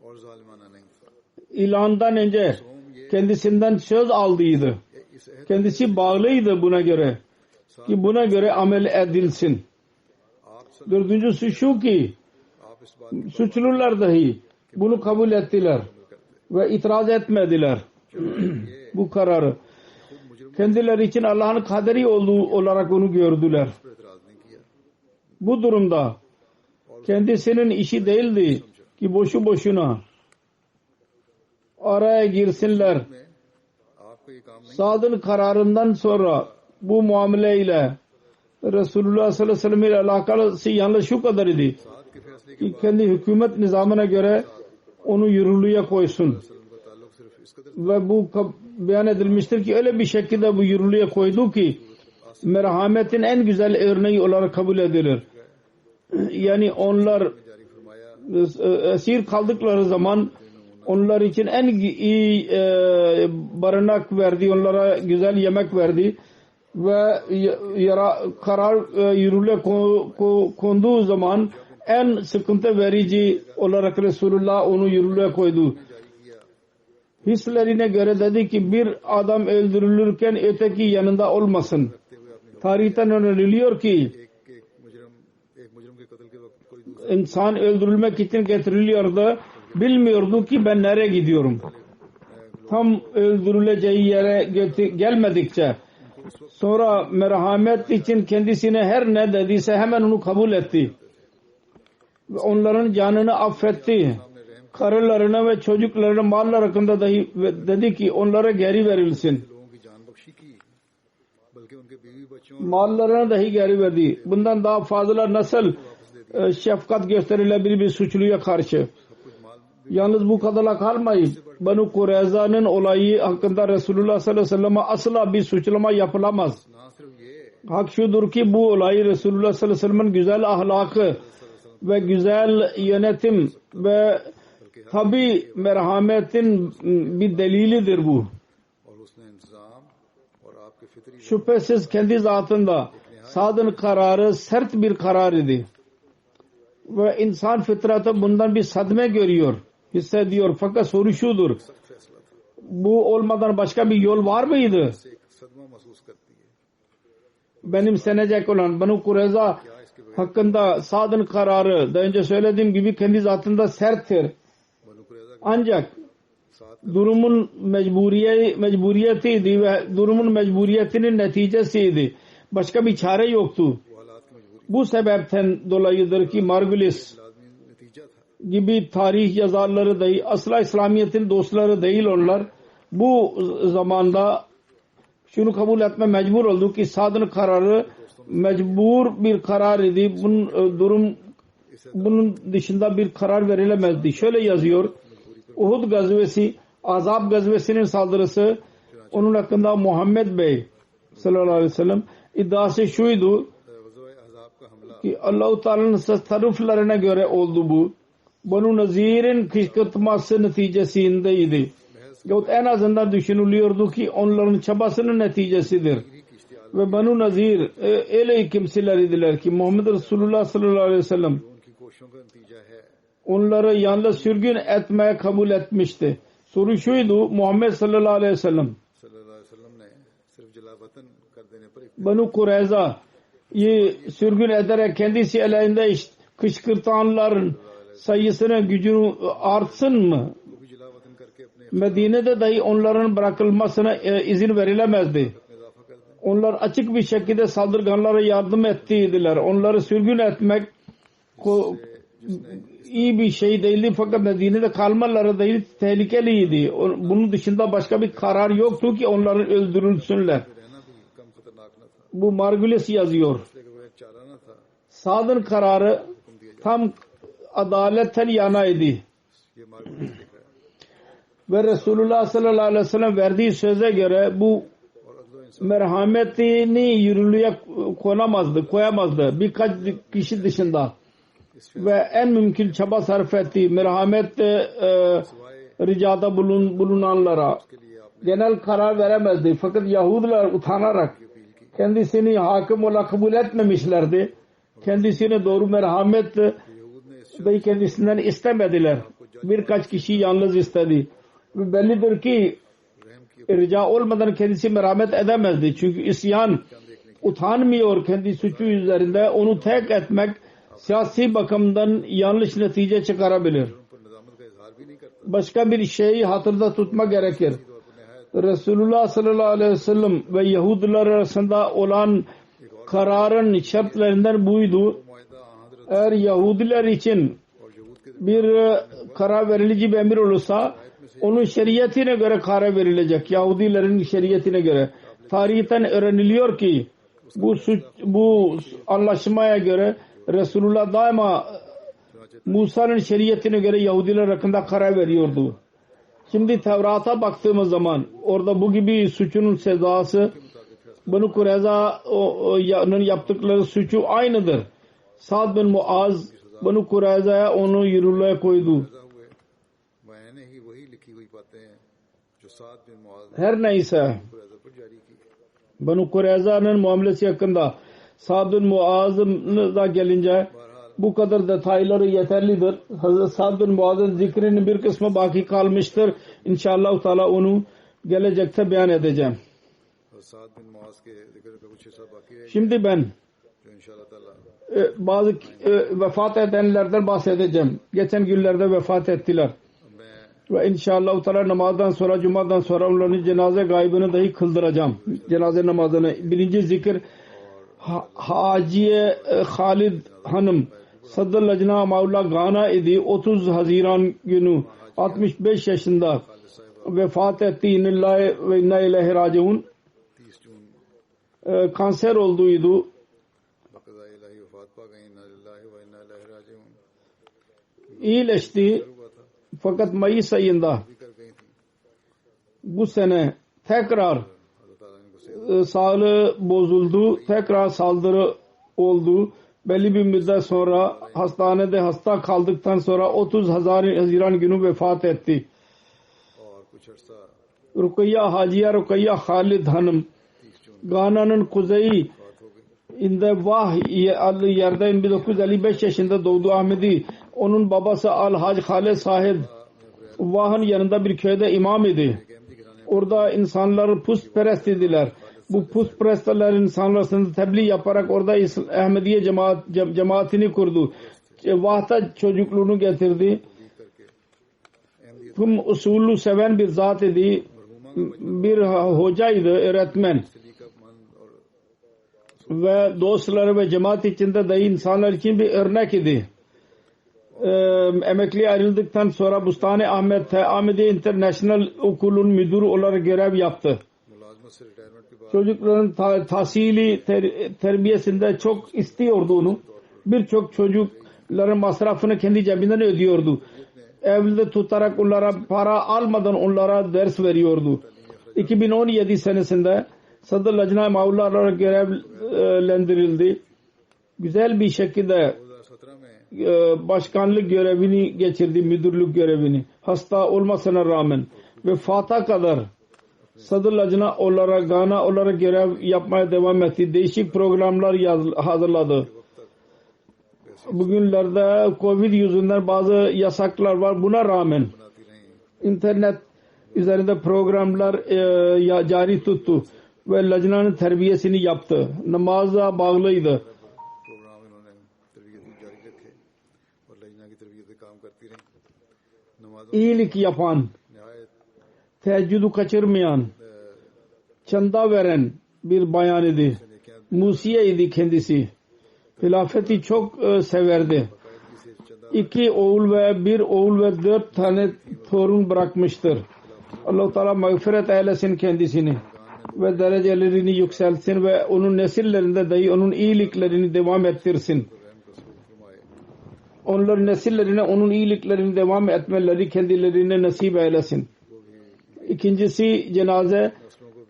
और जालिमाना नहीं था. ilandan önce kendisinden söz aldıydı. इस अहद Kendisi bağlıydı buna göre. Ki buna göre amel edilsin. आप Dördüncüsü şu ki आप इस बात suçlular dahi bunu kabul ettiler ve itiraz etmediler bu kararı. Kendileri için Allah'ın kaderi olduğu olarak onu gördüler. पर एतराज नहीं किया. Bu durumda kendisinin işi değildi ki boşu boşuna araya girsinler. आपको ये काम नहीं. Sad'ın kararından sonra bu muameleyle Resulullah sallallahu aleyhi ve sellem ile alakalısı yalnız şu kadar idi साद के फैसले के ki kendi hükümet nizamına göre onu yürürlüğe koysun. वसल्लम का ताल्लुक सिर्फ इस कदर Ve bu beyan edilmiştir ki öyle bir şekilde bu yürürlüğe koydu ki merhametin en güzel örneği olarak kabul edilir. Yani onlar जारी फरमाया. esir kaldıkları zaman onlar için en iyi barınak verdi, onlara güzel yemek verdi ve karar yürürlüğe konduğu zaman en sıkıntı verici olarak Resulullah onu yürürlüğe koydu. Hislerine göre dedi ki bir adam öldürülürken öteki yanında olmasın. Tarihten öğreniliyor ki एक मुजरिम के कत्ल के वक्त कोई दूसरा insan öldürülmek için getiriliyordu. Bilmiyordu ki ben nereye gidiyorum. Tam öldürüleceği yere gelmedikçe sonra merhamet için kendisine her ne dediyse hemen onu kabul etti. Ve onların canını affetti. Karılarına ve çocuklarına mallar hakkında dahi dedi ki onlara geri verilsin. लोगों की जान बख्शी की, बल्कि उनके बीवी बच्चों Mallarına dahi geri verdi. Bundan daha fazla nasıl şefkat gösterilebilir bir suçluya karşı? Yalnız bu kadarla kalmayıp Banu Kureyza'nın olayı hakkında Resulullah sallallahu aleyhi ve sellem'e asla bir suçlama yapılamaz. ना सिर्फ ये Hak şudur ki bu olayı Resulullah sallallahu aleyhi ve sellem'in güzel ahlakı ve güzel yönetim ve tabi merhametin bir delilidir bu. और उसने इंतजाम और आपके फितरी Şüphesiz kendi zatında Sad'ın kararı sert bir karar idi. Ve insan fıtratı bundan bir sadme görüyor, hissediyor. Fakat soru şudur. सख्त फैसला था, Bu olmadan başka bir yol var mıydı? से एक सदमा महसूस करती है. Benimsenecek olan Banu Kureyza hakkında Sad'ın kararı daha önce söylediğim gibi kendi zatında serttir. बनु कुरैज़ा Ancak साथ durumun mecburiyetiydi ve durumun mecburiyetinin neticesiydi. Başka bir çare yoktu. वो हालात की मजबूरी Bu sebepten dolayıdır ki Margulis लाजमी नतीजा था. gibi tarih yazarları dahi asla İslamiyet'in dostları değil onlar. Bu zamanda şunu kabul etme mecbur oldu ki Sad'ın kararı mecbur bir karar idi. Bunun dışında bir karar verilemezdi. Şöyle yazıyor. Uhud gazvesi, Azab gazvesinin saldırısı, onun hakkında Muhammed Bey sallallahu aleyhi ve sellem iddiası şuydu ग़ज़वा अहज़ाब का हमला ki Allah-u Teala'nın tasarruflarına göre oldu bu. Banu Nazir'in kışkırtması neticesindeydi. Yahut en azından düşünülüyordu ki onların çabasının neticesidir. Ve Banu Nazir öyle kimseler idiler ki Muhammed Resulullah sallallahu aleyhi ve sellem उनकी कोशिशों का नतीजा है. onları yalnız sürgün etmeye kabul etmişti. Soru şuydu, Muhammed sallallahu aleyhi ve sellem सल्लल्लाहु अलैहि वसल्लम ने सिर्फ जलावतन कर देने पर Banu Kureyza'yı sürgün ederek kendisi elinde kışkırtanların sayısını gücünü artsın mı? वो भी जलावतन करके अपने Medine'de dahi onların bırakılmasına izin verilemezdi. इजाफा कर दें. Onlar açık bir şekilde saldırganlara yardım ettiydiler. Onları sürgün etmek iyi bir şey değildi fakat Medine'de kalmaları değil tehlikeliydi. Bunun dışında başka bir karar yoktu ki onları öldürülsünler. रहना भी कम खतरनाक न था. Bu Margulis yazıyor. इसलिए वो एक चारा न था. Sad'ın kararı tam adaletten yanaydı. ये मार्ग लिख रहा है. Ve Resulullah sallallahu aleyhi ve sellem verdiği söze göre bu और अदल इंसाफ merhametini yürürlüğe koyamazdı birkaç kişi dışında. Ve en mümkün çaba sarf etti. Merhamet ricada bulunanlara के लिए आपने genel karar veremezdi. Fakat Yahudiler utanarak kendisini hakim olarak kabul etmemişlerdi. Kendisine doğru merhamet dahi kendisinden istemediler. Birkaç kişi yalnız istedi. Ve bellidir ki rica olmadan kendisi merhamet edemezdi. Çünkü isyan utanmıyor kendi suçu üzerinde. Onu tek etmek siyasi bakımdan yanlış netice çıkarabilir. Başka bir şeyi hatırda tutma gerekir. Resulullah sallallahu aleyhi ve sellem ve Yahudiler arasında olan kararın şartlarından buydu. Eğer Yahudiler için bir karar verilici bir emir olursa onun şeriatine göre karar verilecek. Yahudilerin şeriatine göre. Tarihten öğreniliyor ki bu anlaşmaya göre Resulullah daima Musa'nın şeriatine göre Yahudiler hakkında karar veriyordu. Şimdi Tevrat'a baktığımız zaman orada bu gibi suçun cezası Banu Kureyza'nın yaptıkları suçu aynıdır. Sa'd bin Muaz Banu Kureyza'ya onu yürürlüğe koydu. Her neyse Banu Kureyza'nın muamelesi hakkında Sa'd bin Muaz'a gelince bu kadar detayları yeterlidir. Hazreti Sa'd bin Muaz'ın zikrinin bir kısmı baki kalmıştır. İnşallah Teala onu gelecekte beyan edeceğim. Şimdi ben bazı vefat edenlerden bahsedeceğim. Geçen günlerde vefat ettiler. Ve inşallah Teala namazdan sonra, cumadan sonra onların cenaze gaybını dahi kıldıracağım. Cenaze namazını. Birinci zikir Haciye Halid Hanım Sadr Lajna Maullah Gana idi. 30 Haziran günü 65 yaşında vefat etti. İnnillahi ve inna ileyhi raciun. Kanser olduğuydu. İyileşti. Fakat Mayıs ayında bu sene tekrar sağlığı bozuldu. Tekrar saldırı oldu. Belli bir müddet sonra hastanede hasta kaldıktan sonra 30 Haziran günü vefat etti. Rukayya Haciye Rukayya Halid Hanım Gana'nın kuzeyi Vah adlı yerde 1955 yaşında doğdu Ahmedi. Onun babası Al-Hac Halid Sahib Vah'ın yanında bir köyde imam idi. Orada insanlar putperest idiler. Bu putperestler insanlar arasında tebliğ yaparak orada Ahmediye cemaatini kurdu. Vah'ta çocukluğunu getirdi. Tüm usulü seven bir zat idi. Bir hocaydı, öğretmen. Ve dostları ve cemaat içinde dahi insanlar için bir örnek idi. Emekli ayrıldıktan sonra Bustani Ahmediye International Okulun müdürü olarak görev yaptı. Çocukların tahsili terbiyesinde çok istiyordu onu. Birçok çocukların masrafını kendi cebinden ödüyordu. Evde tutarak onlara para almadan onlara ders veriyordu. 2017 senesinde Sadr Lajna Maullah olarak görevlendirildi. Güzel bir şekilde başkanlık görevini geçirdi, müdürlük görevini. Hasta olmasına rağmen vefata kadar Sadr Lajna olarak Gana olarak görev yapmaya devam etti. Değişik programlar hazırladı. Bugünlerde Covid yüzünden bazı yasaklar var. Buna rağmen internet üzerinde programlar cari tuttu ve Lajna'nın terbiyesini yaptı. Namaza bağlıydı. İyilik yapan, teheccüdü kaçırmayan, çanda veren bir bayan idi. Musiye idi kendisi. Hilafeti çok severdi. 2 oğul ve 1 oğul ve 4 tane torun bırakmıştır. Allah-u Teala mağfiret eylesin kendisini ve derecelerini yükseltsin ve onun nesillerinde dahi onun iyiliklerini devam ettirsin. Onların nesillerine onun iyiliklerini devam etmeleri kendilerine nasip eylesin. İkincisi cenaze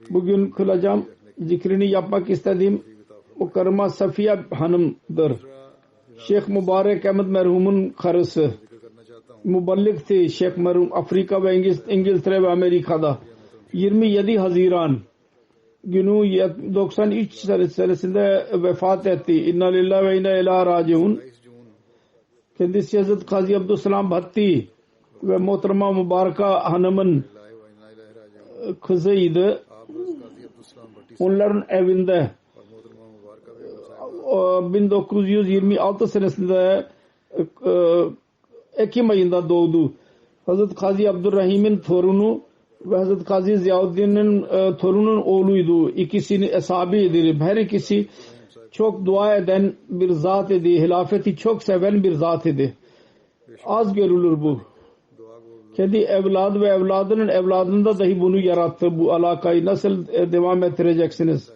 bugün kılacağım. Zikrini yapmak istediğim o karıma Safiye Hanım'dır. Şeyh Mübarek Ahmet merhumun karısı. Müballik Şeyh merhum Afrika ve İngiltere ve Amerika'da. 27 Haziran günü 93 senesinde vefat etti. İnna lillahi ve inna ileyhi raciun. Kendisi Hazret Kazi Abdüsselam Bhatti ve Muhterema Mübareka Hanım'ın kızıydı. Onların evinde 1926 senesinde Ekim ayında doğdu. Hazret Kazi Abdurrahim'in torunu ve Hazret Kazi Ziauddin'in torunun oğluydu. İkisini eshabidir. Her ikisi çok dua eden bir zat idi. Hilafeti çok seven bir zat idi. Az görülür bu. Kendi evladı ve evladının evladında dahi bunu yarattı. Bu alakayı nasıl devam ettireceksiniz?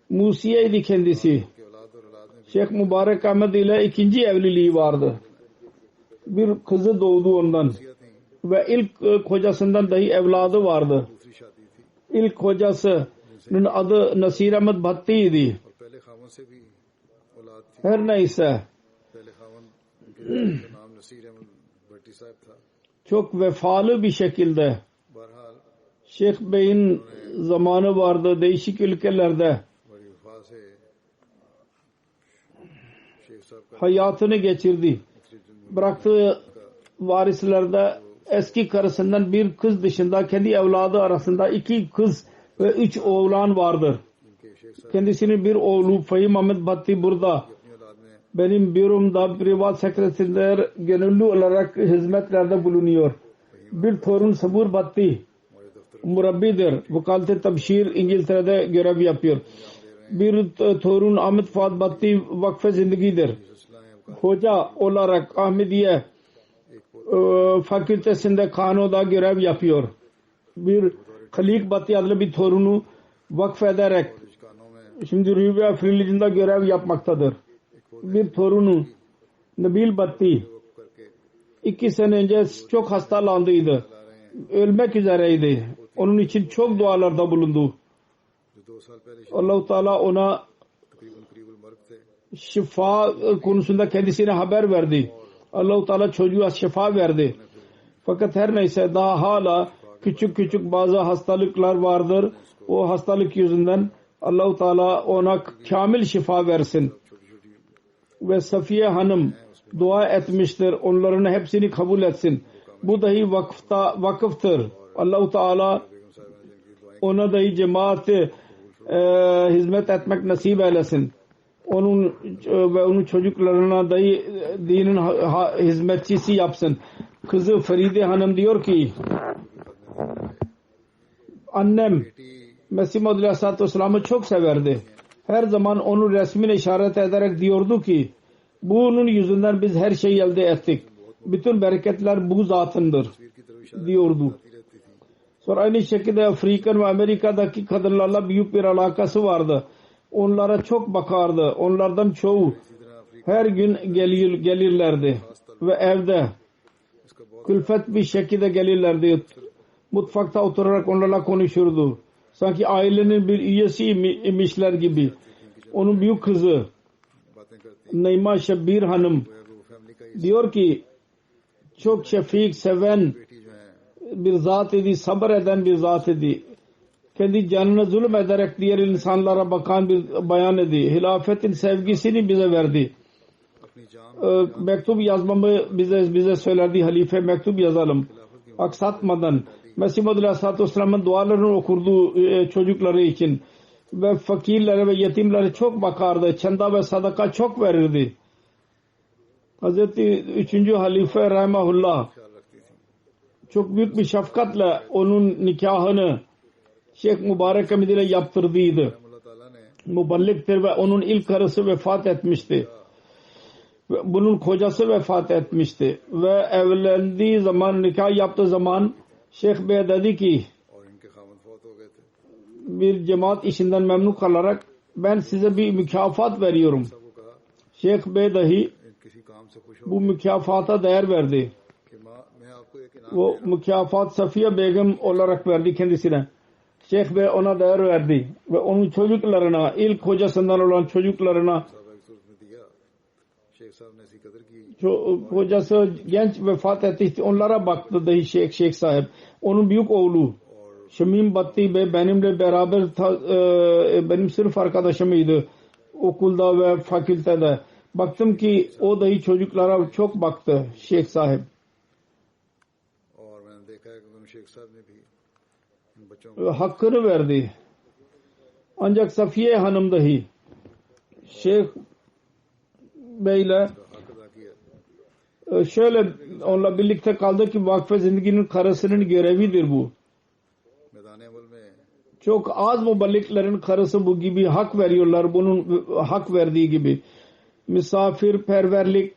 Musiye'ydi kendisi. Şeyh Mübarek Ahmed ile ikinci evliliği vardı. Bir kızı doğdu ondan. Ve ilk kocasından dahi evladı vardı. İlk kocasının adı Nasir Ahmed Bhatti'ydi. Her neyse çok vefalı bir şekilde Şeyh Bey'in zamanı vardı değişik ülkelerde hayatını geçirdi. Bıraktığı varislerde eski karısından bir kız dışında kendi evladı arasında 2 kız ve 3 oğlan vardır. Kendisinin bir oğlu Fahim Ahmed Bhatti burada benim büromda privat sekreterler gönüllü olarak hizmetlerde bulunuyor. Bir torun Sabur Bhatti murabbidir. Vakalet-i Tabşir İngiltere'de görev yapıyor. Bir torun Ahmet Fuad Bhatti vakfe zindegidir. Hoca olarak Ahmediye fakültesinde Kano'da görev yapıyor. Bir Khalik Bhatti adlı bir torunu vakf ederek şimdi Rübya Frilijin'de görev yapmaktadır. Bir torunu Nabil Bhatti 2 sene önce çok hastalandıydı. Ölmek üzereydi. Onun için çok dualarda bulundu. Allah-u Teala ona şifa konusunda kendisine haber verdi. Allah-u Teala çocuğa şifa verdi. Fakat her neyse daha hala küçük bazı hastalıklar vardır. O hastalık yüzünden Allah-u Teala ona kamil şifa versin. Ve Safiye Hanım dua etmiştir. Onların hepsini kabul etsin. Bu dahi vakıftır. Allah-u Teala ona dahi cemaate hizmet etmek nasip eylesin. Onun ve onun çocuklarına dahi dinin hizmetçisi yapsın. Kızı Feride Hanım diyor ki annem Mesih Maud Aleyhisselatü Vesselam'ı çok severdi. Her zaman onun resmine işaret ederek diyordu ki bunun yüzünden biz her şeyi elde ettik. Bütün bereketler bu zatındır diyordu. Sonra aynı şekilde Afrika ve Amerika'daki kadınlarla büyük bir alakası vardı. Onlara çok bakardı. Onlardan çoğu her gün gelirlerdi. Ve evde külfet bir şekilde gelirlerdi. Mutfakta oturarak onlarla konuşurdu. Sanki ailenin bir üyesi imişler gibi. Onun büyük kızı Naima Şabbir Hanım diyor ki çok şefik, seven bir zat idi, sabır eden bir zat idi. Kendi canına zulüm ederek diğer insanlara bakan bir bayan idi. Hilafetin sevgisini bize verdi. Mektup yazmamı bize söylerdi. Halife mektup yazalım. Aksatmadan. Mesih Maud Aleyhisselatü Vesselam'ın dualarını okurdu çocukları için. Ve fakirlere ve yetimlere çok bakardı. Çanda ve sadaka çok verirdi. Hazreti 3. Halife Rahimahullah çok büyük bir şefkatle onun nikahını Şeyh Mübarek Ahmed ile yaptırdıydı. Müballiktir ve onun ilk karısı vefat etmişti. Ve bunun kocası vefat etmişti. Ve evlendiği zaman, nikah yaptığı zaman Şeyh Bey dedi ki bir cemaat işinden memnun kalarak ben size bir mükafat veriyorum. Şeyh Bey dahi bu mükafata değer verdi. O mükafat Safiye Begum olarak verdi kendisine. Şeyh Bey ona değer verdi. Ve onun çocuklarına, ilk kocasından olan çocuklarına kocası genç vefat etti. Onlara baktı dahi Şeyh sahip. Onun büyük oğlu Şamim Batti Bey benimle beraber benim sınıf arkadaşımıydı okulda ve fakültede. Baktım ki o dahi çocuklara çok baktı Şeyh Sahip. और मैंने देखा है कि उन शेख साहब ने भी इन बच्चों Hakkını verdi. Ancak Safiye Hanım dahi Şeyh Bey'le का हक अदा किया. şöyle onunla birlikte kaldı ki vakfe zindaginin karısının görevidir bu. मैदान अमल में Çok az muballiklerin karısı bu gibi hak veriyorlar. Bunun hak verdiği gibi. Misafirperverlik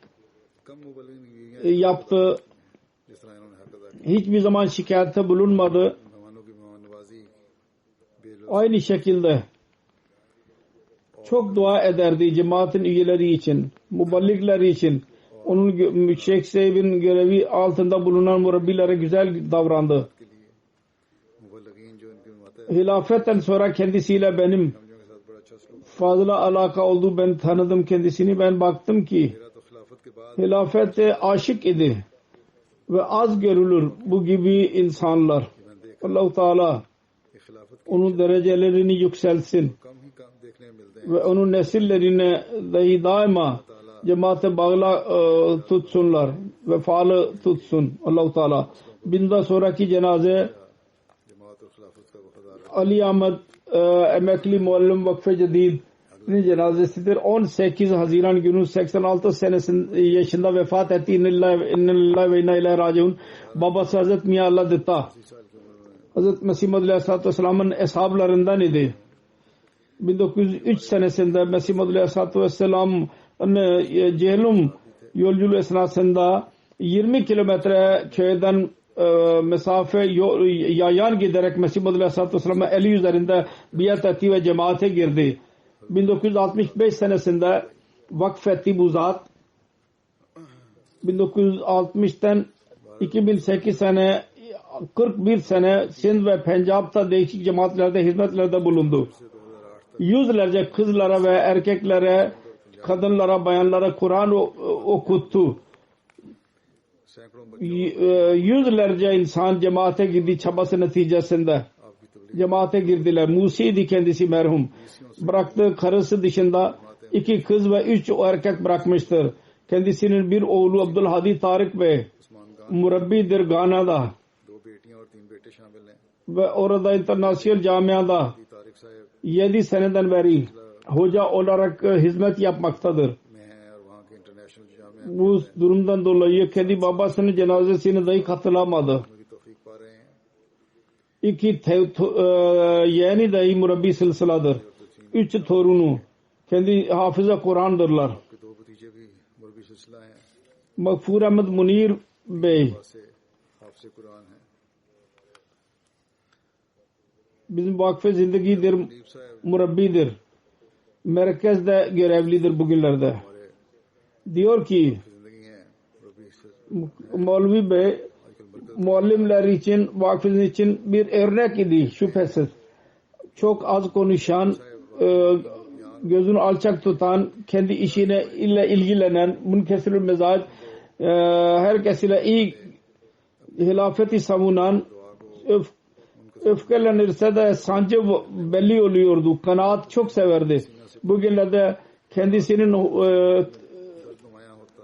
कम मुबल्लिग बीवियां yaptı. जिस तरह इन्होंने हक अदा किया. Hiçbir zaman şikayette bulunmadı. मेहमानों की मेहमान नवाजी बेलुस Aynı şekilde çok dua ederdi cemaatin üyeleri için, muballikleri için. Onun Şeyh Sahib'in görevi altında bulunan murabbilere güzel davrandı. के लिए मुबल्लिगीन जो इनके माता Hilafetten sonra kendisiyle benim के साथ बड़ा अच्छा सलूक. fazla alaka oldu. Ben tanıdım kendisini. Ben baktım ki मेरा तो खिलाफत के बाद hilafete aşık idi. Ve az görülür bu gibi insanlar. मैंने देखा Allah-u Teala कि खिलाफत के onun derecelerini yükselsin. कम ही काम देखने में मिलते हैं. Ve onun nesillerine dahi daima cemaate bağla tutsunlar. Vefalı tutsun Allah-u Teala. Bundan sonraki cenaze जमात और खिलाफत का वफादार Ali Ahmet emekli muallim vakfe cedid'in cenazesidir. 18 Haziran günü 86 yaşında vefat etti. İnnalillahi ve inna ileyhi raciun. Babası Hazret Miya Allah Ditta. 30 साल की उम्र में Hazret Mesih Maud Aleyhisselatü Vesselam'ın eshablarından idi. 1903 senesinde Mesih Maud Aleyhisselatü Vesselam'ın Cehlum yolculuğu esnasında 20 kilometre köyden mesafe yayan giderek Mesih Maud Aleyhisselatü Vesselam'a 50 üzerinde biat etti ve cemaate girdi. 1965 senesinde vakfetti bu zat. 1960'tan 2008 sene 41 sene Sind ve Pencap'ta değişik cemaatlerde hizmetlerde bulundu. Yüzlerce kızlara ve erkeklere, kadınlara, bayanlara Kur'an okuttu. सैकड़ों Yüzlerce insan cemaate girdi çabası neticesinde. आपकी तबलीग Cemaate girdiler. Musiydi kendisi merhum. Bıraktığı karısı dışında 2 kız ve 3 erkek bırakmıştır. Kendisinin bir oğlu Abdülhadi Tarık Bey Usman गान murabbidir Gana'da 2 बेटियां और 3 बेटे शामिल हैं. ve orada internasyonel camiada Tariq साहब 7 seneden beri hoca olarak hizmet yapmaktadır. में हैं और वहाँ के इंटरनेशनल Jamia Bu durumdan dolayı kendi babasının cenazesine dahi katılamadı. की तौफीक पा रहे हैं. 2 yeğeni dahi murabbi silsiladır. 3 torunu kendi hafıza Kur'an'dırlar. कि 2 भतीजे भी मुरबी सिलसिला हैं. Makfur Ahmed Munir Bey से हाफिज़ कुरान हैं. bizim vakfe zindagidir, लीब साहब murabbidir. Merkezde görevlidir bugünlerde. हमारे Diyor ki जिंदगी हैं मुरबी Maulvi Bey आजकल मरकज muallimler için, vakfın için bir örnek idi şüphesiz. Çok az konuşan, gözünü alçak tutan, kendi işine ile ilgilenen, münkesir mezaj, herkes ile iyi hilafeti savunan, öfkelenirse de sancı belli oluyordu. Kanaat çok severdi. Bugünlerde kendisinin नुमाया होता.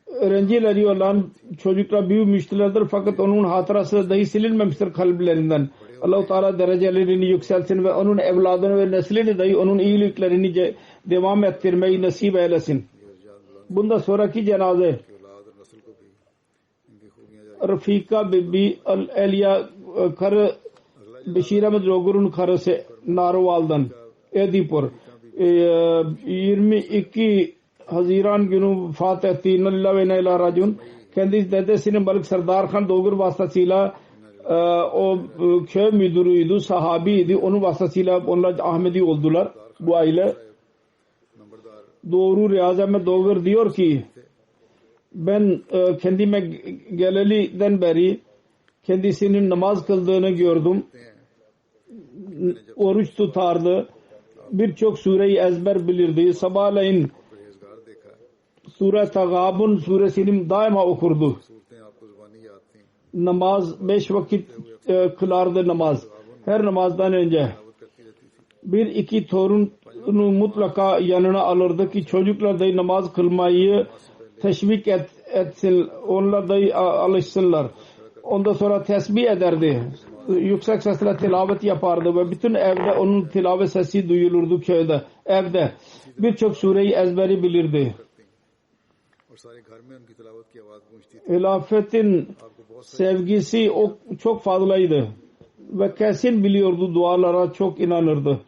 öğrencileri olan çocuklar büyümüşlerdir fakat onun hatırası dahi silinmemiştir kalplerinden. Allah-u Teala derecelerini yükselsin ve onun evladını ve neslini dahi onun iyiliklerini devam ettirmeyi nasip eylesin. Bundan sonraki cenaze औलाद और नस्ल को भी इनकी खूबियां Rafika Bibi Eliya karı Beşir Ahmet Rogur'un karısı Narwal'dan Edipur 22 Haziran günü vefat etti. İnnalillahi ve inna ileyhi raciun. Kendi dedesinin Malik Sardar Khan Dogur vasıtasıyla o köy müdürüydü, sahabiydi. Onun vasıtasıyla onlar Ahmedi oldular. Bu aile नंबरदार doğru Riyaz Ahmet Dogur diyor ki ben kendime geleliden beri kendisinin namaz kıldığını gördüm. Oruç tutardı. Birçok sureyi ezber bilirdi. Sabahleyin परहेजगार देखा है. Sure Tagabun suresini daima okurdu. सूरतें आपको जुबानी याद थी. Namaz 5 vakit kılardı namaz. her namazdan önce bir iki torunu mutlaka yanına alırdı ki çocuklar da namaz kılmayı teşvik etsin, onlar da alışsınlar. Ondan sonra tesbih ederdi. Yüksek sesle tilavet yapardı ve bütün evde onun tilavet sesi duyulurdu köyde. Evde birçok sureyi ezberi bilirdi. Hilafetin sevgisi çok fazlaydı ve kesin biliyordu, dualara çok inanırdı.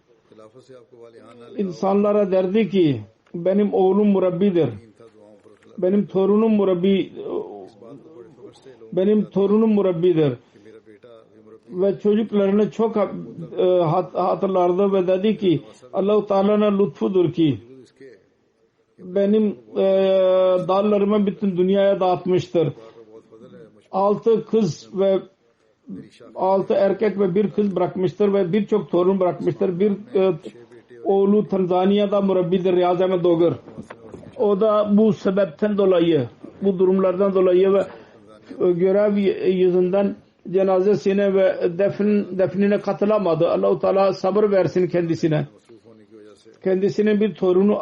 İnsanlara derdi ki benim oğlum murabbidir, benim torunum murabbidir ve çocuklarını çok hatırlardı ve dedi ki Allah-u Teala'nın lütfudur ki benim dallarımı bütün dünyaya dağıtmıştır. 6 erkek ve 1 kız bırakmıştır ve birçok torun bırakmıştır. Bir oğlu Tanzanya'da murabbidir, Riyaz Ahmed Dogar. O da bu sebepten dolayı, bu durumlardan dolayı ve görev yüzünden cenazesine ve defnine katılamadı. Allah-u Teala sabır versin kendisine. Kendisinin bir torunu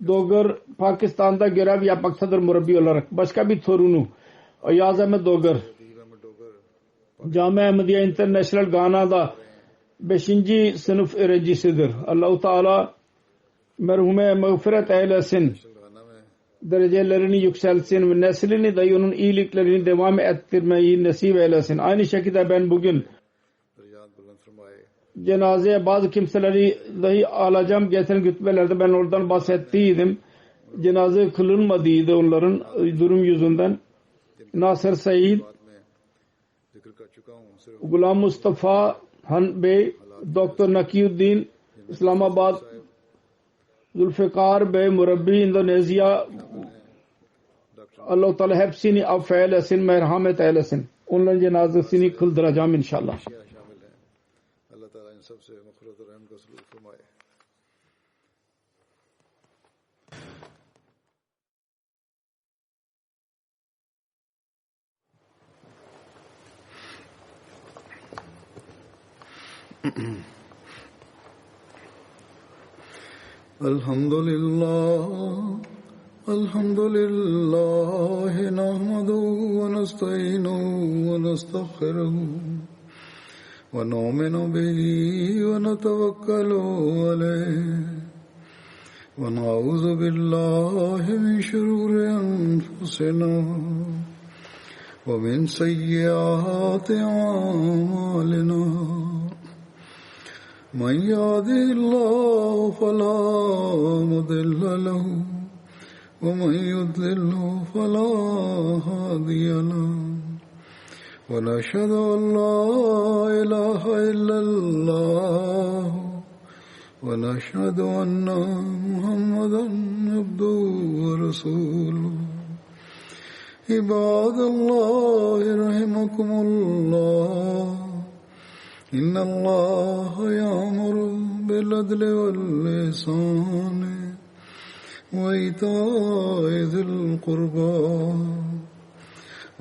Dogar Pakistan'da görev yapmaktadır murabbi olarak. Başka bir torunu Riyaz Ahmed Dogar Cami Ahmediye International Gana'da 5. sınıf öğrencisidir. Allah-u Teala merhume mağfiret eylesin, derecelerini yükselsin ve neslini dahi onun iyiliklerini devam ettirmeyi nasip eylesin. Aynı şekilde ben bugün cenazeye bazı kimseleri dahi alacağım. Geçen gütbelerde ben oradan bahsettiydim. Cenaze kılınmadıydı onların durum yüzünden. Nasır Said, Gulam Mustafa Han Bey, Dr. Nakiyuddin İslamabad, Zulfikar Bey Murabbi Endonezya, Allah-u Teala hepsini affı eylesin, merhamet eylesin. Onların cenazesini kıldıracağım inşallah. Allah Teala in sabse mağfiret ve rahmet nasip fermaye. Elhamdülillah nahmeduhu ve nestainuhu ve nestağfiruhu ve nu'minu bihi ve netevekkalu aleyhi ve na'udzu billahi min şururi enfusina ve min seyyiati a'malina. من يهده الله فلا مضل له ومن يضلل فلا هادي له ونشهد أن لا إله إلا الله ونشهد أن محمدا عبده ورسوله عباد الله رحمكم الله إن الله يأمر بالعدل والإحسان وإيتاء ذي القربى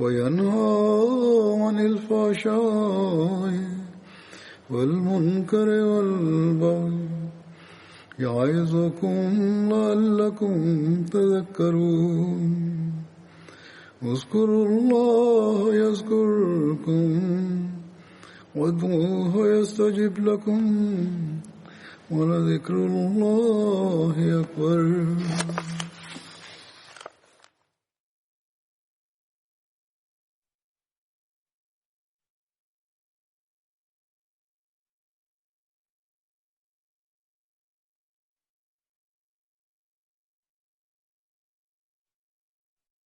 وينهى عن الفحشاء والمنكر والبغي يعظكم لعلكم تذكرون اذكروا الله يذكركم وادعوه يستجب لكم ولذكر الله أكبر.